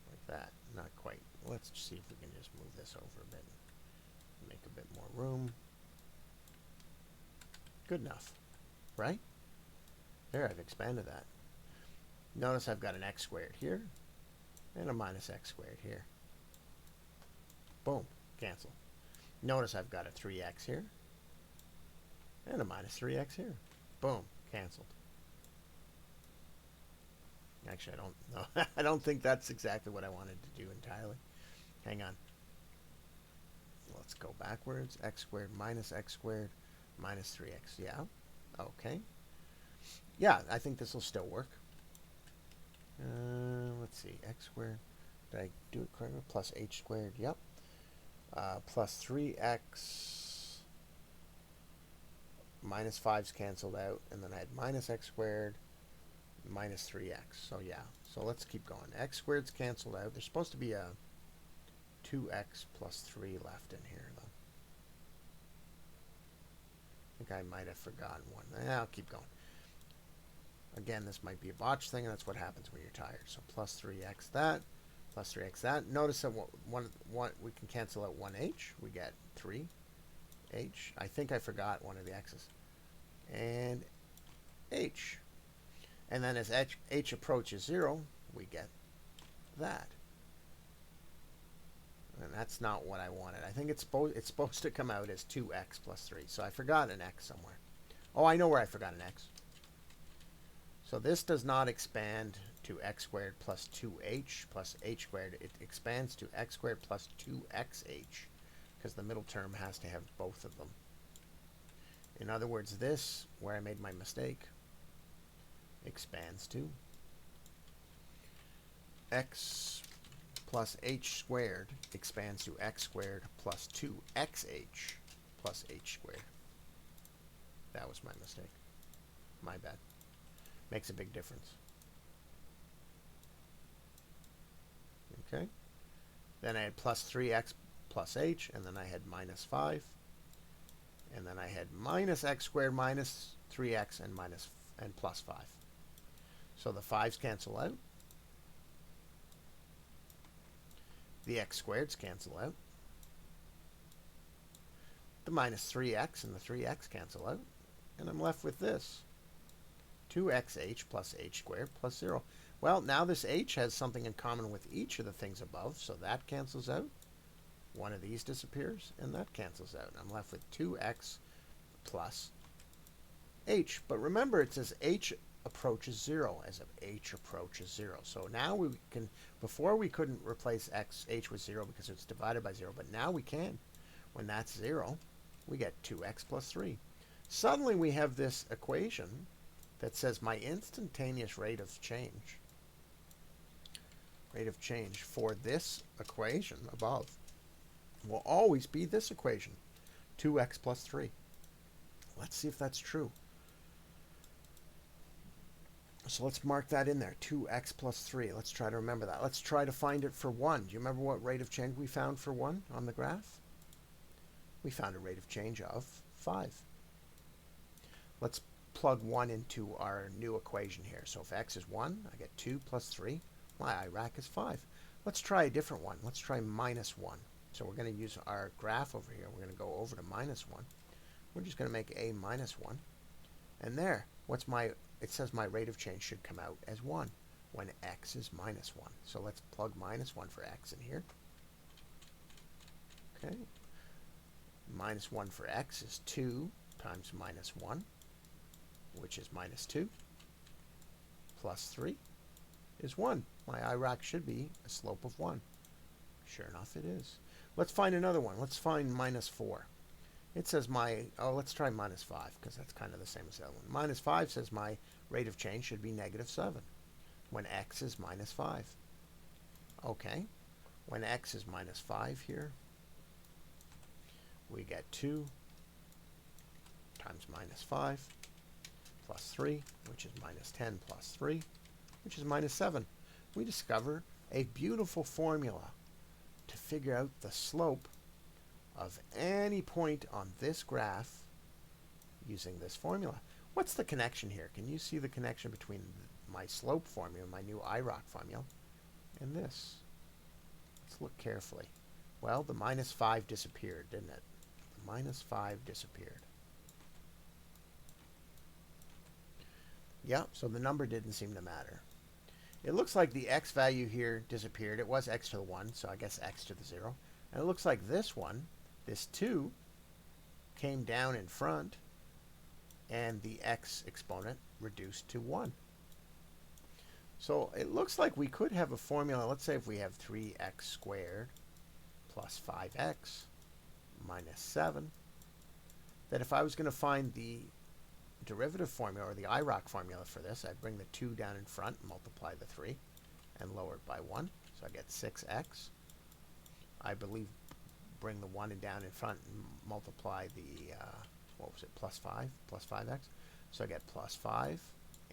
Like that. Not quite. Let's see if we can just move this over a bit. Make a bit more room. Good enough, right? There, I've expanded that. Notice I've got an x squared here and a minus x squared here. Boom, cancel. Notice I've got a 3x here and a minus 3x here. Boom, canceled. Actually, I don't know. I don't think that's exactly what I wanted to do entirely. Hang on. Let's go backwards. X squared minus 3x. Yeah. Okay. Yeah, I think this will still work. Let's see. X squared. Did I do it correctly? Plus h squared. Yep. Plus 3x. Minus 5's canceled out. And then I had minus x squared. Minus 3x. So yeah. So let's keep going. X squared's canceled out. There's supposed to be a 2x plus 3 left in here, though. I think I might have forgotten one. I'll keep going. Again, this might be a botch thing, and that's what happens when you're tired. So plus 3x that, plus 3x that. Notice that we can cancel out 1h. We get 3h. I think I forgot one of the x's. And h. And then as h approaches 0, we get that. And that's not what I wanted. I think it's supposed to come out as 2x plus 3. So I forgot an x somewhere. Oh, I know where I forgot an x. So this does not expand to x squared plus 2h plus h squared. It expands to x squared plus 2xh because the middle term has to have both of them. In other words, this, where I made my mistake, expands to x plus h squared expands to x squared plus 2xh plus h squared. That was my mistake. My bad. Makes a big difference. Okay. Then I had plus 3x plus h, and then I had minus 5. And then I had minus x squared minus 3x and plus 5. So the 5's cancel out. The x squareds cancel out. The minus 3x and the 3x cancel out. And I'm left with this. 2xh plus h squared plus 0. Well, now this h has something in common with each of the things above, so that cancels out. One of these disappears, and that cancels out. I'm left with 2x plus h. But remember, it says h approaches 0 as if h approaches 0. So now we can, before we couldn't replace h with 0 because it's divided by 0, but now we can. When that's 0, we get 2x plus 3. Suddenly we have this equation that says my instantaneous rate of change rate of change for this equation above will always be this equation, 2x plus 3. Let's see if that's true. So let's mark that in there, 2x plus 3. Let's try to remember that. Let's try to find it for 1. Do you remember what rate of change we found for 1 on the graph? We found a rate of change of 5. Let's plug 1 into our new equation here. So if x is 1, I get 2 plus 3. My IROC is 5. Let's try a different one. Let's try minus 1. So we're going to use our graph over here. We're going to go over to minus 1. We're just going to make a minus 1. And there, it says my rate of change should come out as 1 when x is minus 1. So let's plug minus 1 for x in here. Okay. Minus 1 for x is 2 times minus 1, which is minus 2, plus 3 is 1. My IROC should be a slope of 1. Sure enough, it is. Let's find another one. Let's find minus 4. It says let's try minus 5, because that's kind of the same as that one. Minus 5 says my rate of change should be negative 7 when x is minus 5. Okay, when x is minus 5 here, we get 2 times minus 5 plus 3, which is minus 10 plus 3, which is minus 7. We discover a beautiful formula to figure out the slope of any point on this graph using this formula. What's the connection here? Can you see the connection between my slope formula, my new IROC formula, and this? Let's look carefully. Well, the minus 5 disappeared, didn't it? The minus 5 disappeared. Yeah, so the number didn't seem to matter. It looks like the x value here disappeared. It was x to the 1, so I guess x to the 0. And it looks like this one, this 2, came down in front, and the x exponent reduced to 1. So it looks like we could have a formula. Let's say if we have 3x squared plus 5x minus 7, that if I was going to find the derivative formula, or the IROC formula for this, I'd bring the 2 down in front and multiply the 3 and lower it by 1. So I get 6x. I believe bring the 1 down in front and multiply the, plus 5x. So I get plus 5,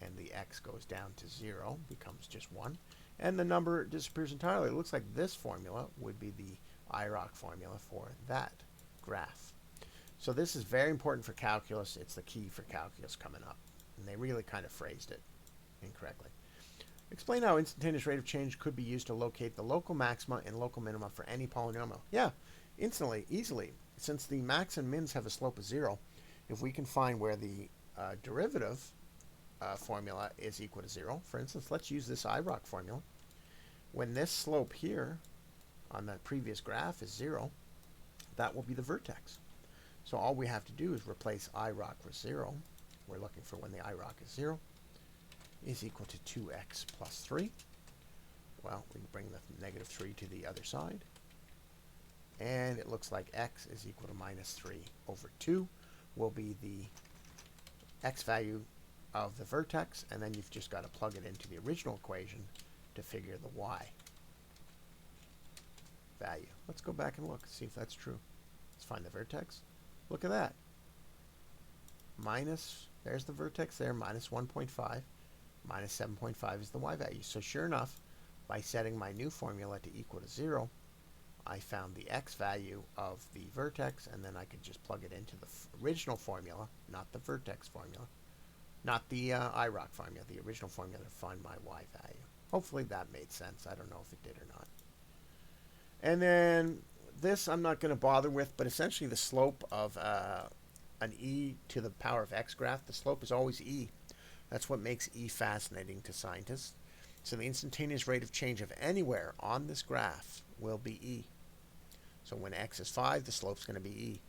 and the x goes down to 0, becomes just 1. And the number disappears entirely. It looks like this formula would be the IROC formula for that graph. So this is very important for calculus. It's the key for calculus coming up. And they really kind of phrased it incorrectly. Explain how instantaneous rate of change could be used to locate the local maxima and local minima for any polynomial. Yeah, instantly, easily. Since the max and mins have a slope of 0, if we can find where the derivative formula is equal to 0, for instance, let's use this IROC formula. When this slope here on that previous graph is 0, that will be the vertex. So all we have to do is replace IROC with 0. We're looking for when the IROC is 0, is equal to 2x plus 3. Well, we can bring the negative 3 to the other side. And it looks like x is equal to minus 3 over 2 will be the x value of the vertex, and then you've just got to plug it into the original equation to figure the y value. Let's go back and look, see if that's true. Let's find the vertex. Look at that. There's the vertex there, minus 1.5. Minus 7.5 is the y value. So sure enough, by setting my new formula to equal to 0, I found the x value of the vertex, and then I could just plug it into the original formula, not the vertex formula, not the IROC formula, the original formula to find my y value. Hopefully that made sense. I don't know if it did or not. And then this I'm not going to bother with, but essentially the slope of an e to the power of x graph, the slope is always e. That's what makes e fascinating to scientists. So the instantaneous rate of change of anywhere on this graph will be e. So when x is 5, the slope's going to be e.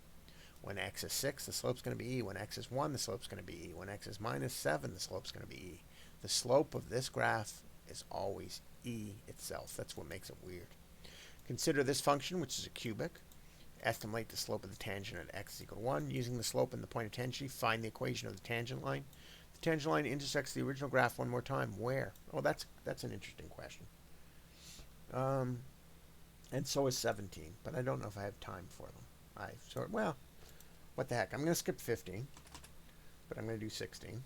When x is 6, the slope's going to be e. When x is 1, the slope's going to be e. When x is minus 7, the slope's going to be e. The slope of this graph is always e itself. That's what makes it weird. Consider this function, which is a cubic. Estimate the slope of the tangent at x is equal to 1. Using the slope and the point of tangent, find the equation of the tangent line. The tangent line intersects the original graph one more time. Where? Oh, that's an interesting question. And so is 17, but I don't know if I have time for them. Well, what the heck? I'm going to skip 15, but I'm going to do 16.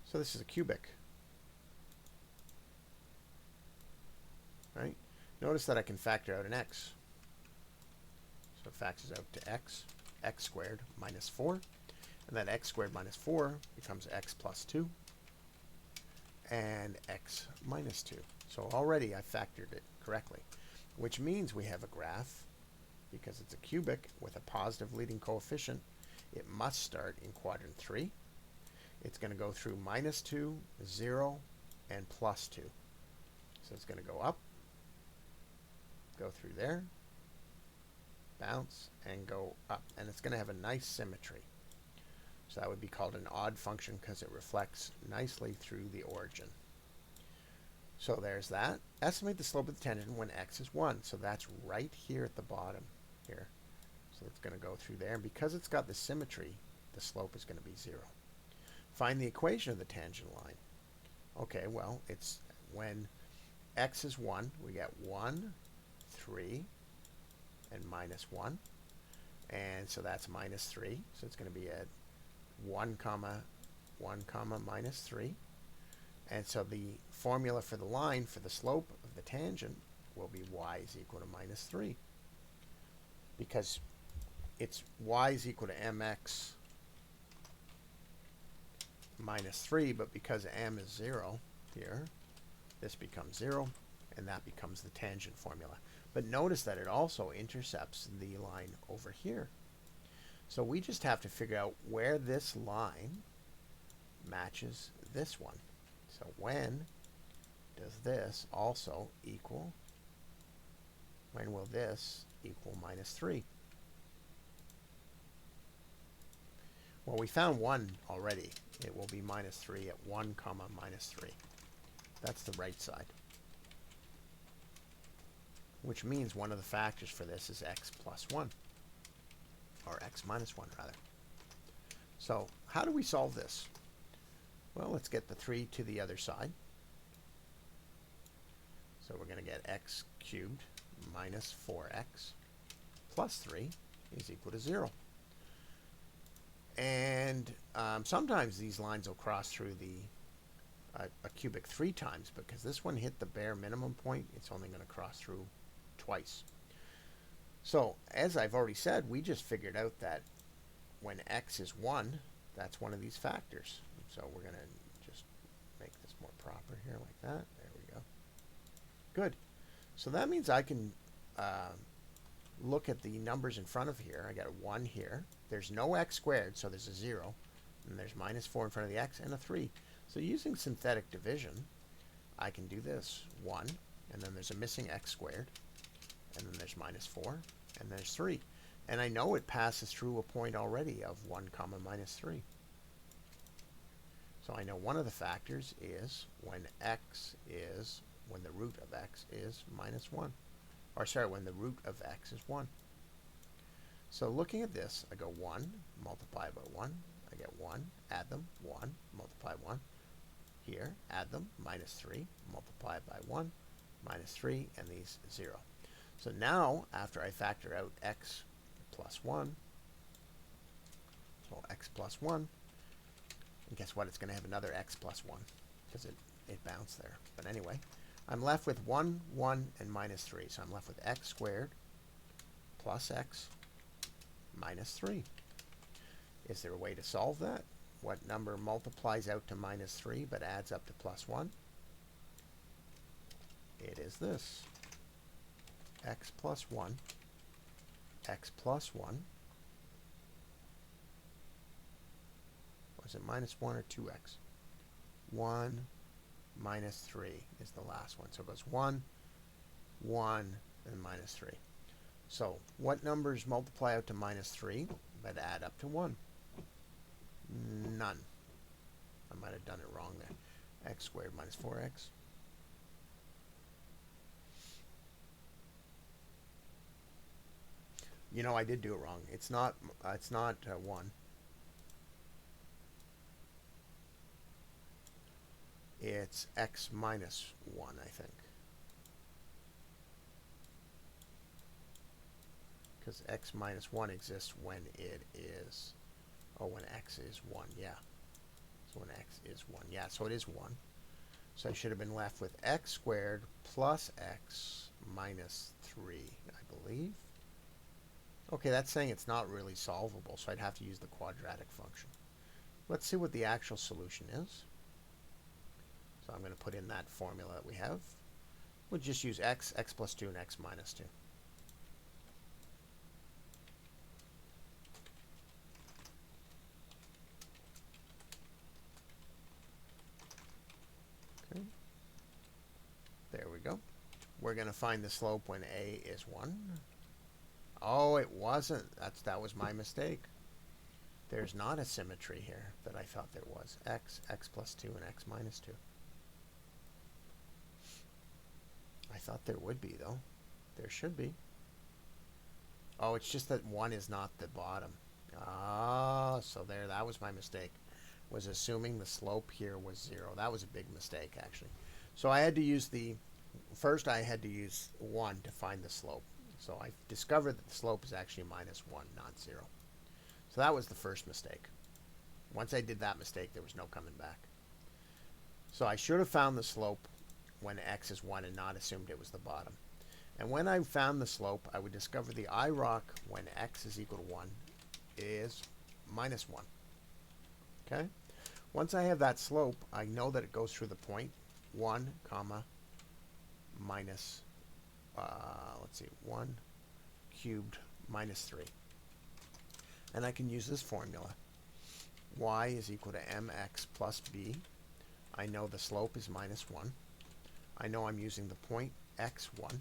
So this is a cubic, right? Notice that I can factor out an x. So it factors out to x squared minus 4. And that x squared minus 4 becomes x plus 2 and x minus 2. So already I factored it correctly, which means we have a graph, because it's a cubic with a positive leading coefficient. It must start in quadrant 3. It's going to go through minus 2, 0, and plus 2. So it's going to go up, go through there, bounce, and go up. And it's going to have a nice symmetry. So that would be called an odd function because it reflects nicely through the origin. So there's that. Estimate the slope of the tangent when x is 1. So that's right here at the bottom here. So it's going to go through there. And because it's got the symmetry, the slope is going to be 0. Find the equation of the tangent line. Okay, well, it's when x is 1, we get 1, 3, and minus 1. And so that's minus 3. So it's going to be at 1 comma 1 comma minus 3. And so the formula for the line for the slope of the tangent will be y is equal to minus 3. Because it's y is equal to mx minus 3, but because m is 0 here, this becomes 0, and that becomes the tangent formula. But notice that it also intercepts the line over here. So we just have to figure out where this line matches this one. So when does this also equal, when will this equal minus 3? Well, we found 1 already. It will be minus 3 at 1 comma minus 3. That's the right side. Which means one of the factors for this is x plus 1. Or x minus 1, rather. So how do we solve this? Well, let's get the 3 to the other side. So we're going to get x cubed minus 4x plus 3 is equal to 0. And sometimes these lines will cross through a cubic 3 times, because this one hit the bare minimum point. It's only going to cross through twice. So as I've already said, we just figured out that when x is 1, that's one of these factors. So we're going to just make this more proper here like that. There we go. Good. So that means I can look at the numbers in front of here. I got a 1 here. There's no x squared, so there's a 0. And there's minus 4 in front of the x and a 3. So using synthetic division, I can do this. 1, and then there's a missing x squared. And then there's minus 4, and there's 3. And I know it passes through a point already of 1 comma minus 3. So I know one of the factors is when the root of x is minus 1. Or sorry, when the root of x is 1. So looking at this, I go 1, multiply by 1, I get 1, add them, 1, multiply 1. Here, add them, minus 3, multiply by 1, minus 3, and these 0. So now, after I factor out x plus 1, so x plus 1, and guess what? It's going to have another x plus 1, because it bounced there. But anyway, I'm left with 1, 1, and minus 3. So I'm left with x squared plus x minus 3. Is there a way to solve that? What number multiplies out to minus 3 but adds up to plus 1? It is this. X plus 1, x plus 1. Was it minus 1 or 2x? 1 minus 3 is the last one. So it goes 1, 1, and minus 3. So what numbers multiply out to minus 3 but add up to 1? None. I might have done it wrong there. X squared minus 4x. You know, I did do it wrong. It's not 1. it's x minus 1, I think. Because x minus 1 exists when it is, oh, when x is 1, yeah. So when x is 1, yeah, so it is 1. So I should have been left with x squared plus x minus 3, I believe. Okay, that's saying it's not really solvable, so I'd have to use the quadratic function. Let's see what the actual solution is. So I'm going to put in that formula that we have. We'll just use x plus 2, and x minus 2. Okay. There we go. We're going to find the slope when a is 1. Oh, it wasn't. That was my mistake. There's not a symmetry here that I thought there was. X plus 2, and x minus 2. I thought there would be, though. There should be. Oh, it's just that 1 is not the bottom. Ah, so there, that was my mistake. Was assuming the slope here was 0. That was a big mistake, actually. So I had to use first I had to use 1 to find the slope. So I discovered that the slope is actually minus 1, not 0. So that was the first mistake. Once I did that mistake, there was no coming back. So I should have found the slope when x is 1 and not assumed it was the bottom. And when I found the slope, I would discover the IROC when x is equal to 1 is minus 1. Okay? Once I have that slope, I know that it goes through the point 1, comma, minus, let's see, 1 cubed minus 3. And I can use this formula. Y is equal to mx plus b. I know the slope is minus 1. I know I'm using the point x1.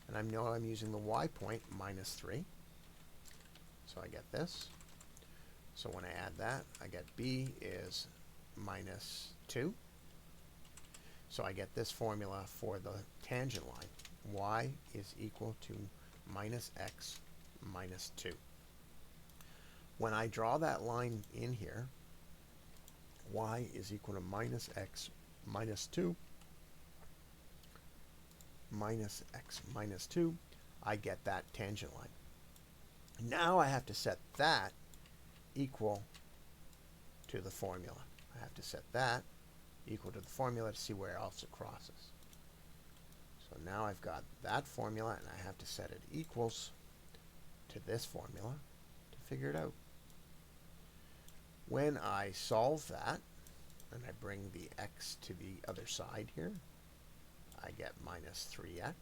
And I know I'm using the y point minus 3. So I get this. So when I add that, I get b is minus 2. So I get this formula for the tangent line. Y is equal to minus x minus 2. When I draw that line in here, y is equal to minus x minus 2 minus x minus 2, I get that tangent line. Now I have to set that equal to the formula. I have to set that equal to the formula to see where else it crosses. So now I've got that formula, and I have to set it equals to this formula to figure it out. When I solve that, and I bring the x to the other side here, I get minus 3x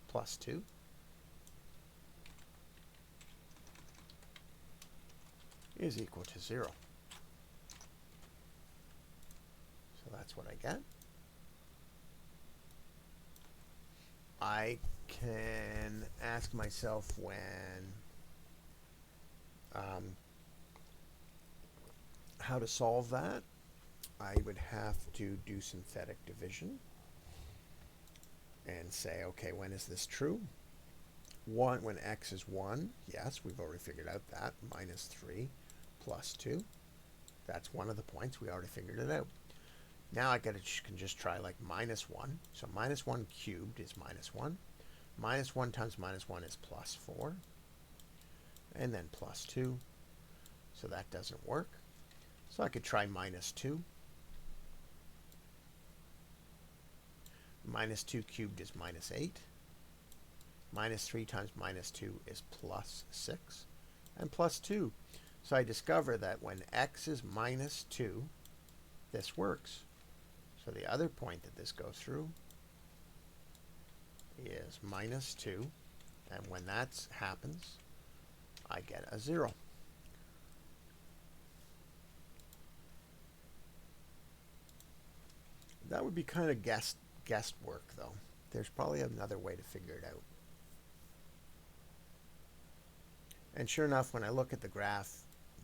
plus 2 is equal to 0. So that's what I get. I can ask myself when how to solve that. I would have to do synthetic division and say, okay, when is this true? 1 when x is 1. Yes, we've already figured out that. Minus 3 plus 2. That's one of the points. We already figured it out. Now I can just try like minus 1. So minus 1 cubed is minus 1. Minus 1 times minus 1 is plus 4. And then plus 2. So that doesn't work. So I could try minus 2. Minus 2 cubed is minus 8. Minus 3 times minus 2 is plus 6. And plus 2. So I discover that when x is minus 2, this works. So the other point that this goes through is minus 2. And when that happens, I get a 0. That would be kind of guesswork, though. There's probably another way to figure it out. And sure enough, when I look at the graph,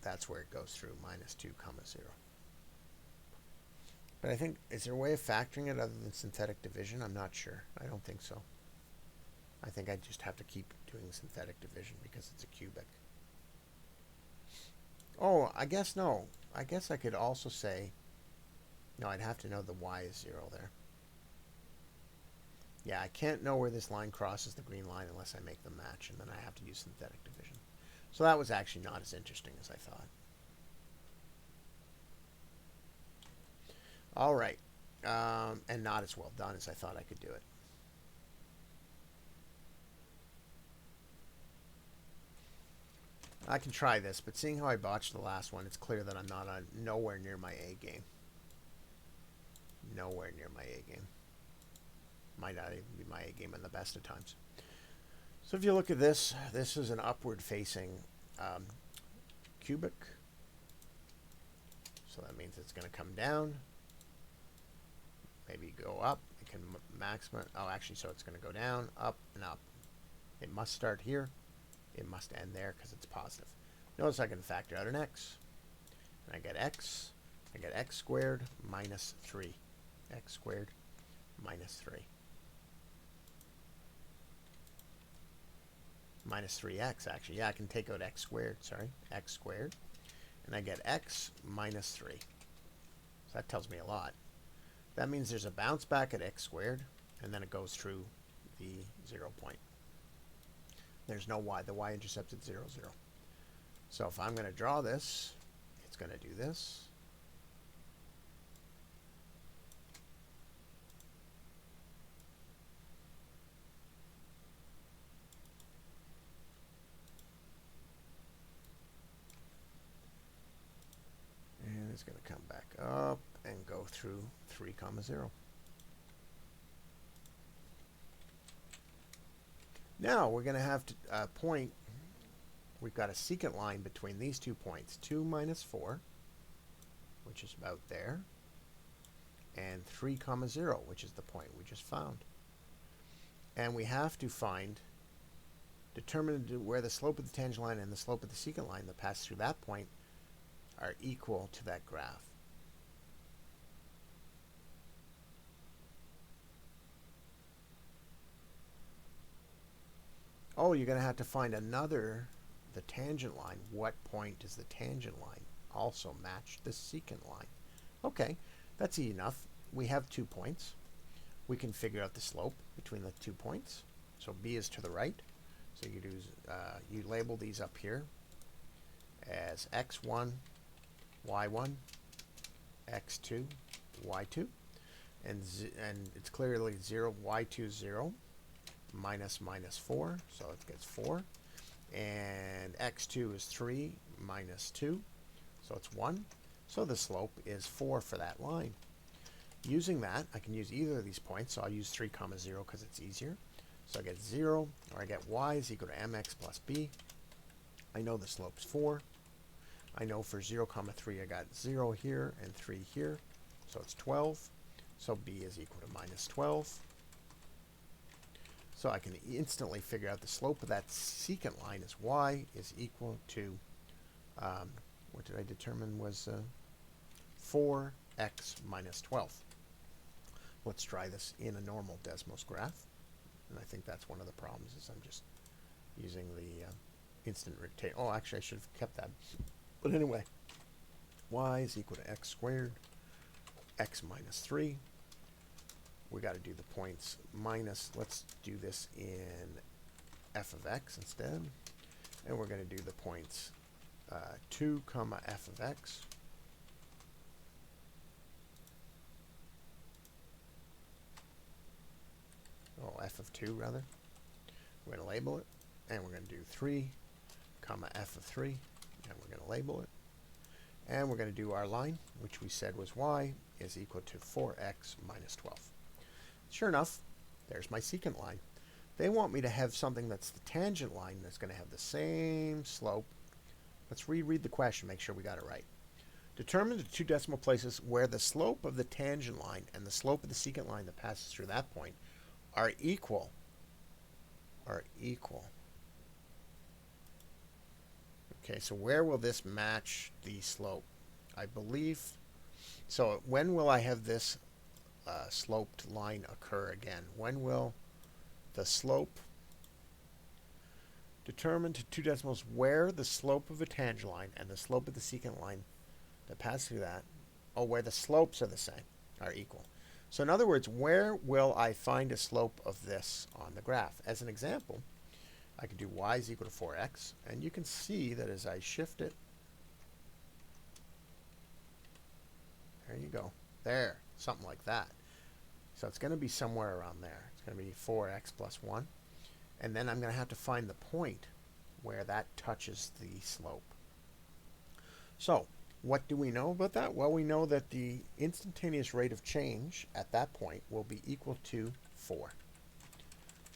that's where it goes through, minus 2 comma 0. But I think, is there a way of factoring it other than synthetic division? I'm not sure. I don't think so. I think I just have to keep doing synthetic division because it's a cubic. Oh, I guess no. I guess I could also say, no, I'd have to know the y is 0 there. Yeah, I can't know where this line crosses the green line unless I make them match, and then I have to use synthetic division. So that was actually not as interesting as I thought. All right. And not as well done as I thought I could do it. I can try this, but seeing how I botched the last one, it's clear that I'm not nowhere near my A game. Nowhere near my A game. Might not even be my A game in the best of times. So if you look at this, this is an upward facing cubic. So that means it's going to come down. Maybe go up. It can maximum. Oh, actually, so it's going to go down, up, and up. It must start here. It must end there because it's positive. Notice I can factor out an x. And I get x. I get x squared minus 3. X squared minus 3. Minus 3x, actually. Yeah, I can take out x squared. Sorry, x squared. And I get x minus 3. So that tells me a lot. That means there's a bounce back at x squared, and then it goes through the 0 point. There's no y. The y-intercept at 0, 0. So if I'm going to draw this, it's going to do this. And it's going to come back up and go through 3, 0. Now we're going to have to point. We've got a secant line between these 2 points, 2 minus 4, which is about there, and 3, 0, which is the point we just found. And we have to determine where the slope of the tangent line and the slope of the secant line that pass through that point are equal to that graph. Oh, you're going to have to find the tangent line. What point does the tangent line also match the secant line? Okay, that's easy enough. We have 2 points. We can figure out the slope between the 2 points. So B is to the right. So you label these up here as x1, y1, x2, y2. And it's clearly 0, y2 is 0, minus 4, so it gets 4. And x2 is 3 minus 2, so it's 1. So the slope is 4 for that line. Using that, I can use either of these points, so I'll use 3, 0 because it's easier. So I get 0, or I get y is equal to mx plus b. I know the slope's 4. I know for 0, 3 I got 0 here and 3 here, so it's 12. So b is equal to minus 12. So I can instantly figure out the slope of that secant line is y is equal to, what did I determine was 4x minus 12. Let's try this in a normal Desmos graph. And I think that's one of the problems is I'm just using the instant rectangle. Oh, actually I should have kept that. But anyway, y is equal to x squared, x minus 3. We got to do the points minus, let's do this in f of x instead. And we're going to do the points 2, f of x. Oh, f of 2 rather. We're going to label it. And we're going to do 3, f of 3. And we're going to label it. And we're going to do our line, which we said was y is equal to 4x minus 12. Sure enough, there's my secant line. They want me to have something that's the tangent line that's going to have the same slope. Let's reread the question, make sure we got it right. Determine the 2 decimal places where the slope of the tangent line and the slope of the secant line that passes through that point are equal. Okay, so where will this match the slope? I believe, so when will I have this sloped line occur again? When will the slope Determine to 2 decimals where the slope of a tangent line and the slope of the secant line that pass through that, where the slopes are the same, are equal. So in other words, where will I find a slope of this on the graph? As an example, I could do y is equal to 4x, and you can see that as I shift it, there you go, there, something like that. So it's going to be somewhere around there. It's going to be 4x plus 1. And then I'm going to have to find the point where that touches the slope. So what do we know about that? Well, we know that the instantaneous rate of change at that point will be equal to 4.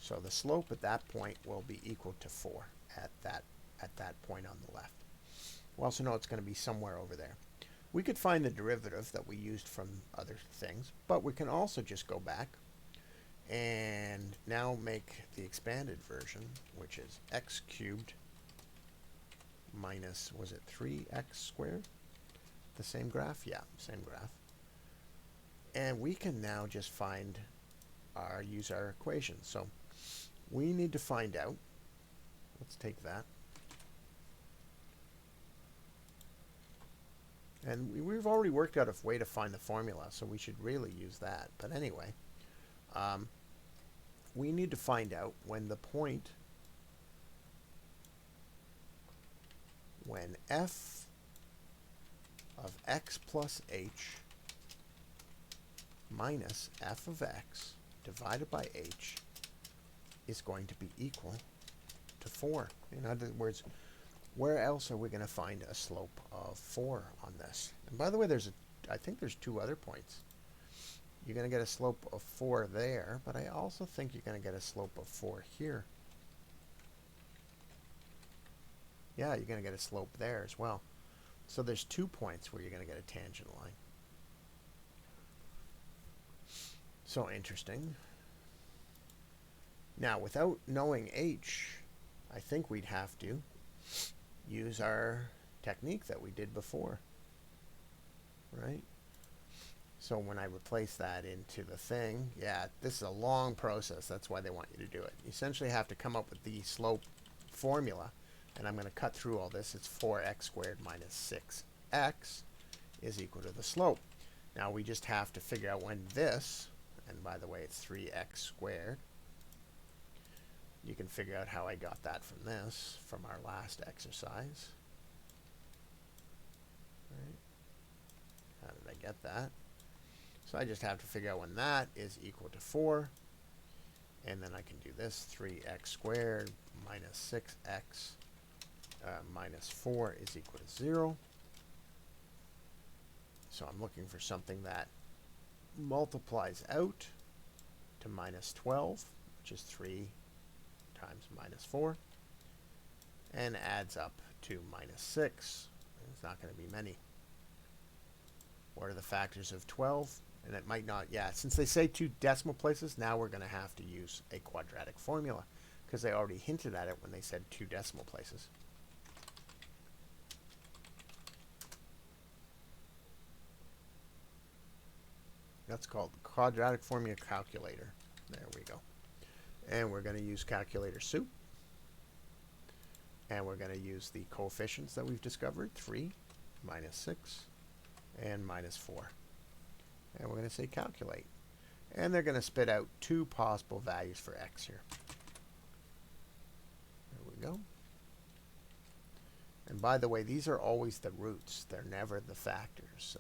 So the slope at that point will be equal to 4 at that point on the left. We also know it's going to be somewhere over there. We could find the derivative that we used from other things, but we can also just go back and now make the expanded version, which is x cubed minus, was it 3x squared? The same graph? Yeah, same graph. And we can now just use our equation. So we need to find out, let's take that. And we've already worked out a way to find the formula, so we should really use that. But anyway, we need to find out when f of x plus h minus f of x divided by h is going to be equal to 4. In other words, where else are we going to find a slope of 4 on this? And by the way, I think there's 2 other points. You're going to get a slope of 4 there, but I also think you're going to get a slope of 4 here. Yeah, you're going to get a slope there as well. So there's 2 points where you're going to get a tangent line. So interesting. Now, without knowing h, I think we'd have to use our technique that we did before, right? So when I replace that into the thing, yeah, this is a long process. That's why they want you to do it. You essentially have to come up with the slope formula, and I'm going to cut through all this. It's 4x squared minus 6x is equal to the slope. Now we just have to figure out when this, and by the way, it's 3x squared. You can figure out how I got that from this, from our last exercise. Right? How did I get that? So I just have to figure out when that is equal to 4. And then I can do this, 3x squared minus 6x minus 4 is equal to 0. So I'm looking for something that multiplies out to minus 12, which is 3 times minus 4, and adds up to minus 6. It's not going to be many. What are the factors of 12? And it might not, yeah, since they say 2 decimal places, now we're going to have to use a quadratic formula, because they already hinted at it when they said 2 decimal places. That's called the quadratic formula calculator. There we go. And we're going to use calculator soup. And we're going to use the coefficients that we've discovered, 3, minus 6, and minus 4. And we're going to say calculate. And they're going to spit out 2 possible values for x here. There we go. And by the way, these are always the roots. They're never the factors. So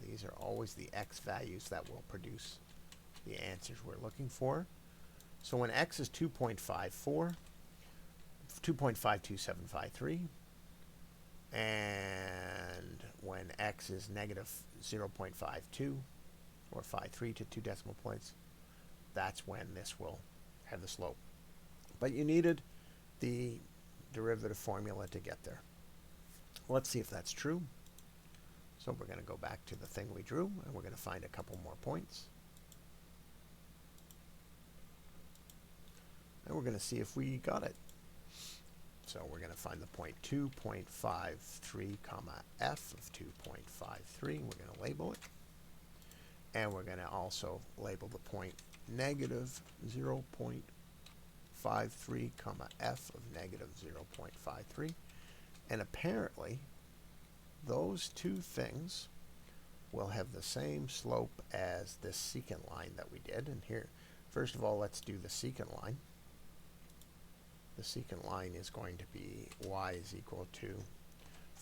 these are always the x values that will produce the answers we're looking for. So when x is 2.54, 2.52753, and when x is negative 0.52 or 53 to 2 decimal points, that's when this will have the slope. But you needed the derivative formula to get there. Let's see if that's true. So we're going to go back to the thing we drew, and we're going to find a couple more points. And we're going to see if we got it. So we're going to find the point 2.53 comma f of 2.53. We're going to label it. And we're going to also label the point negative 0.52 0.53 comma f of negative 0.53. And apparently, those two things will have the same slope as this secant line that we did. And here, first of all, let's do the secant line. The secant line is going to be y is equal to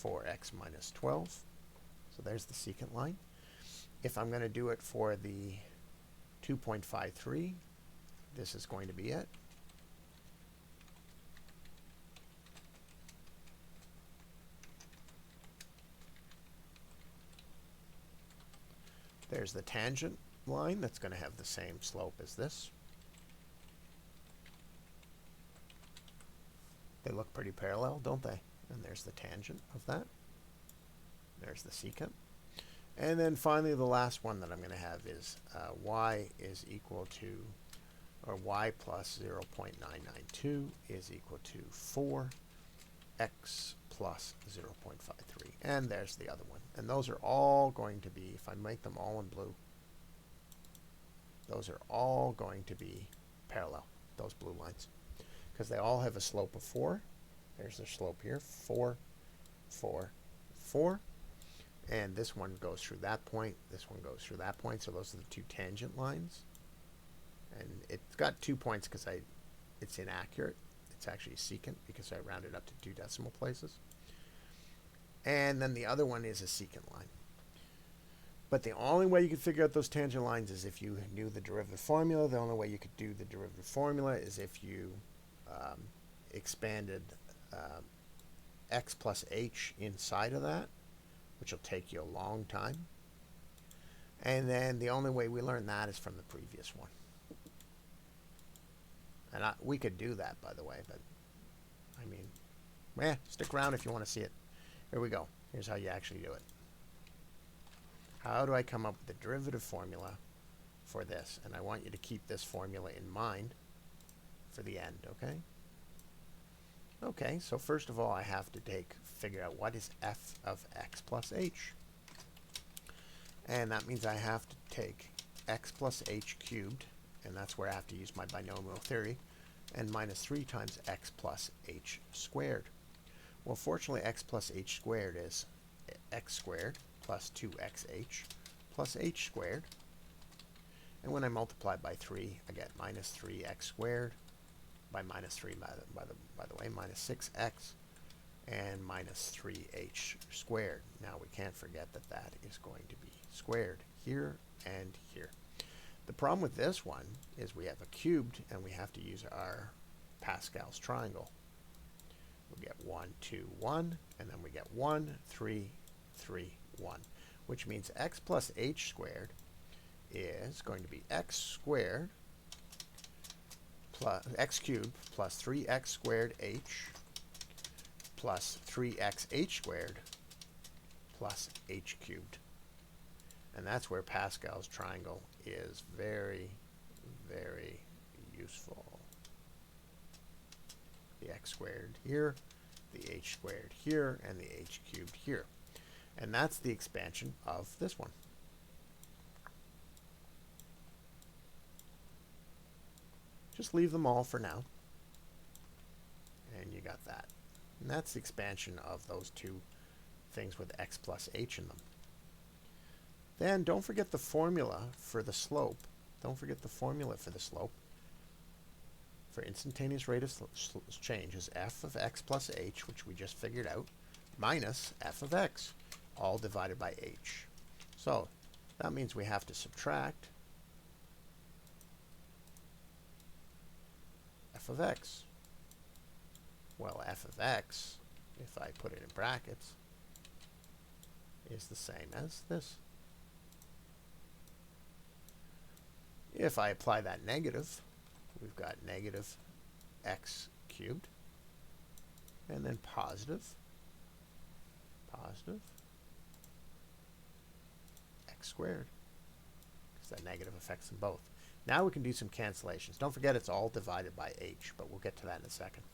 4x minus 12. So there's the secant line. If I'm going to do it for the 2.53, this is going to be it. There's the tangent line that's going to have the same slope as this. They look pretty parallel, don't they? And there's the tangent of that. There's the secant. And then finally, the last one that I'm going to have is y is equal to, or y plus 0.992 is equal to 4x plus 0.53. And there's the other one. And those are all going to be, if I make them all in blue, those are all going to be parallel, those blue lines. Because they all have a slope of 4. There's their slope here, 4, 4, 4. And this one goes through that point, this one goes through that point. So those are the two tangent lines. And it's got 2 points because it's inaccurate. It's actually secant because I rounded up to 2 decimal places. And then the other one is a secant line. But the only way you could figure out those tangent lines is if you knew the derivative formula. The only way you could do the derivative formula is if you expanded x plus h inside of that, which will take you a long time. And then the only way we learn that is from the previous one. And we could do that, by the way, but I mean, stick around if you want to see it. Here we go. Here's how you actually do it. How do I come up with the derivative formula for this? And I want you to keep this formula in mind for the end, okay? Okay, so first of all, I have to figure out what is f of x plus h. And that means I have to take x plus h cubed, and that's where I have to use my binomial theory, and minus 3 times x plus h squared. Well, fortunately, x plus h squared is x squared plus 2xh plus h squared. And when I multiply by 3, I get minus 3x squared by minus 3, by the way, minus 6x, and minus 3h squared. Now, we can't forget that that is going to be squared here and here. The problem with this one is we have a cubed, and we have to use our Pascal's triangle. We get 1, 2, 1, and then we get 1, 3, 3, 1, which means x plus h squared is going to be x squared plus x cubed plus 3x squared h plus 3xh squared plus h cubed. And that's where Pascal's triangle is very, very useful. The x squared here, the h squared here, and the h cubed here. And that's the expansion of this one. Just leave them all for now. And you got that. And that's the expansion of those two things with x plus h in them. Then don't forget the formula for the slope. Don't forget the formula for the slope for instantaneous rate of change is f of x plus h, which we just figured out, minus f of x, all divided by h. So that means we have to subtract f of x. Well, f of x, if I put it in brackets, is the same as this. If I apply that negative, we've got negative x cubed, and then positive x squared, because that negative affects them both. Now we can do some cancellations. Don't forget it's all divided by h, but we'll get to that in a second.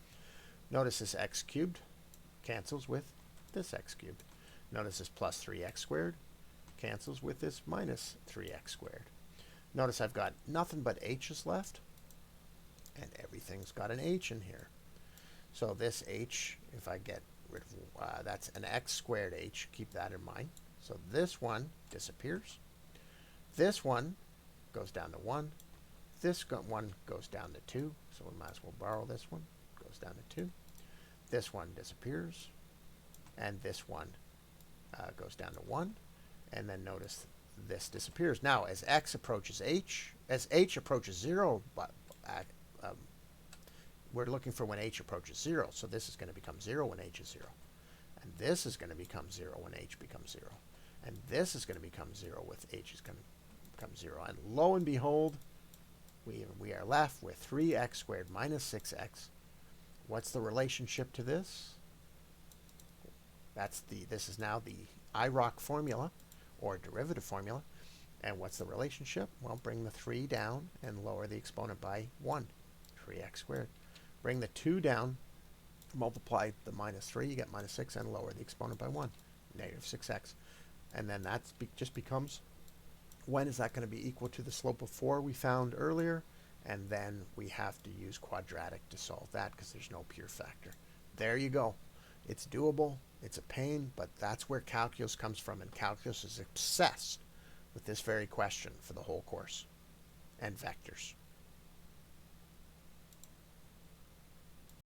Notice this x cubed cancels with this x cubed. Notice this plus 3x squared cancels with this minus 3x squared. Notice I've got nothing but h's left. And everything's got an h in here. So this h, if I get rid of, that's an x squared h, keep that in mind. So this one disappears. This one goes down to 1. This one goes down to 2, so we might as well borrow this one. Goes down to 2. This one disappears, and this one goes down to 1. And then notice this disappears. Now, as x approaches h, as h approaches 0, we're looking for when h approaches 0. So this is going to become 0 when h is 0. And this is going to become 0 when h becomes 0. And this is going to become 0 with h is going to become 0. And lo and behold, we are left with 3x squared minus 6x. What's the relationship to this? This is now the IROC formula, or derivative formula. And what's the relationship? Well, bring the 3 down and lower the exponent by 1. 3x squared. Bring the 2 down, multiply the minus 3, you get minus 6, and lower the exponent by 1. Negative 6x. And then that just becomes, when is that going to be equal to the slope of 4 we found earlier? And then we have to use quadratic to solve that because there's no pure factor. There you go. It's doable. It's a pain, but that's where calculus comes from. And calculus is obsessed with this very question for the whole course and vectors.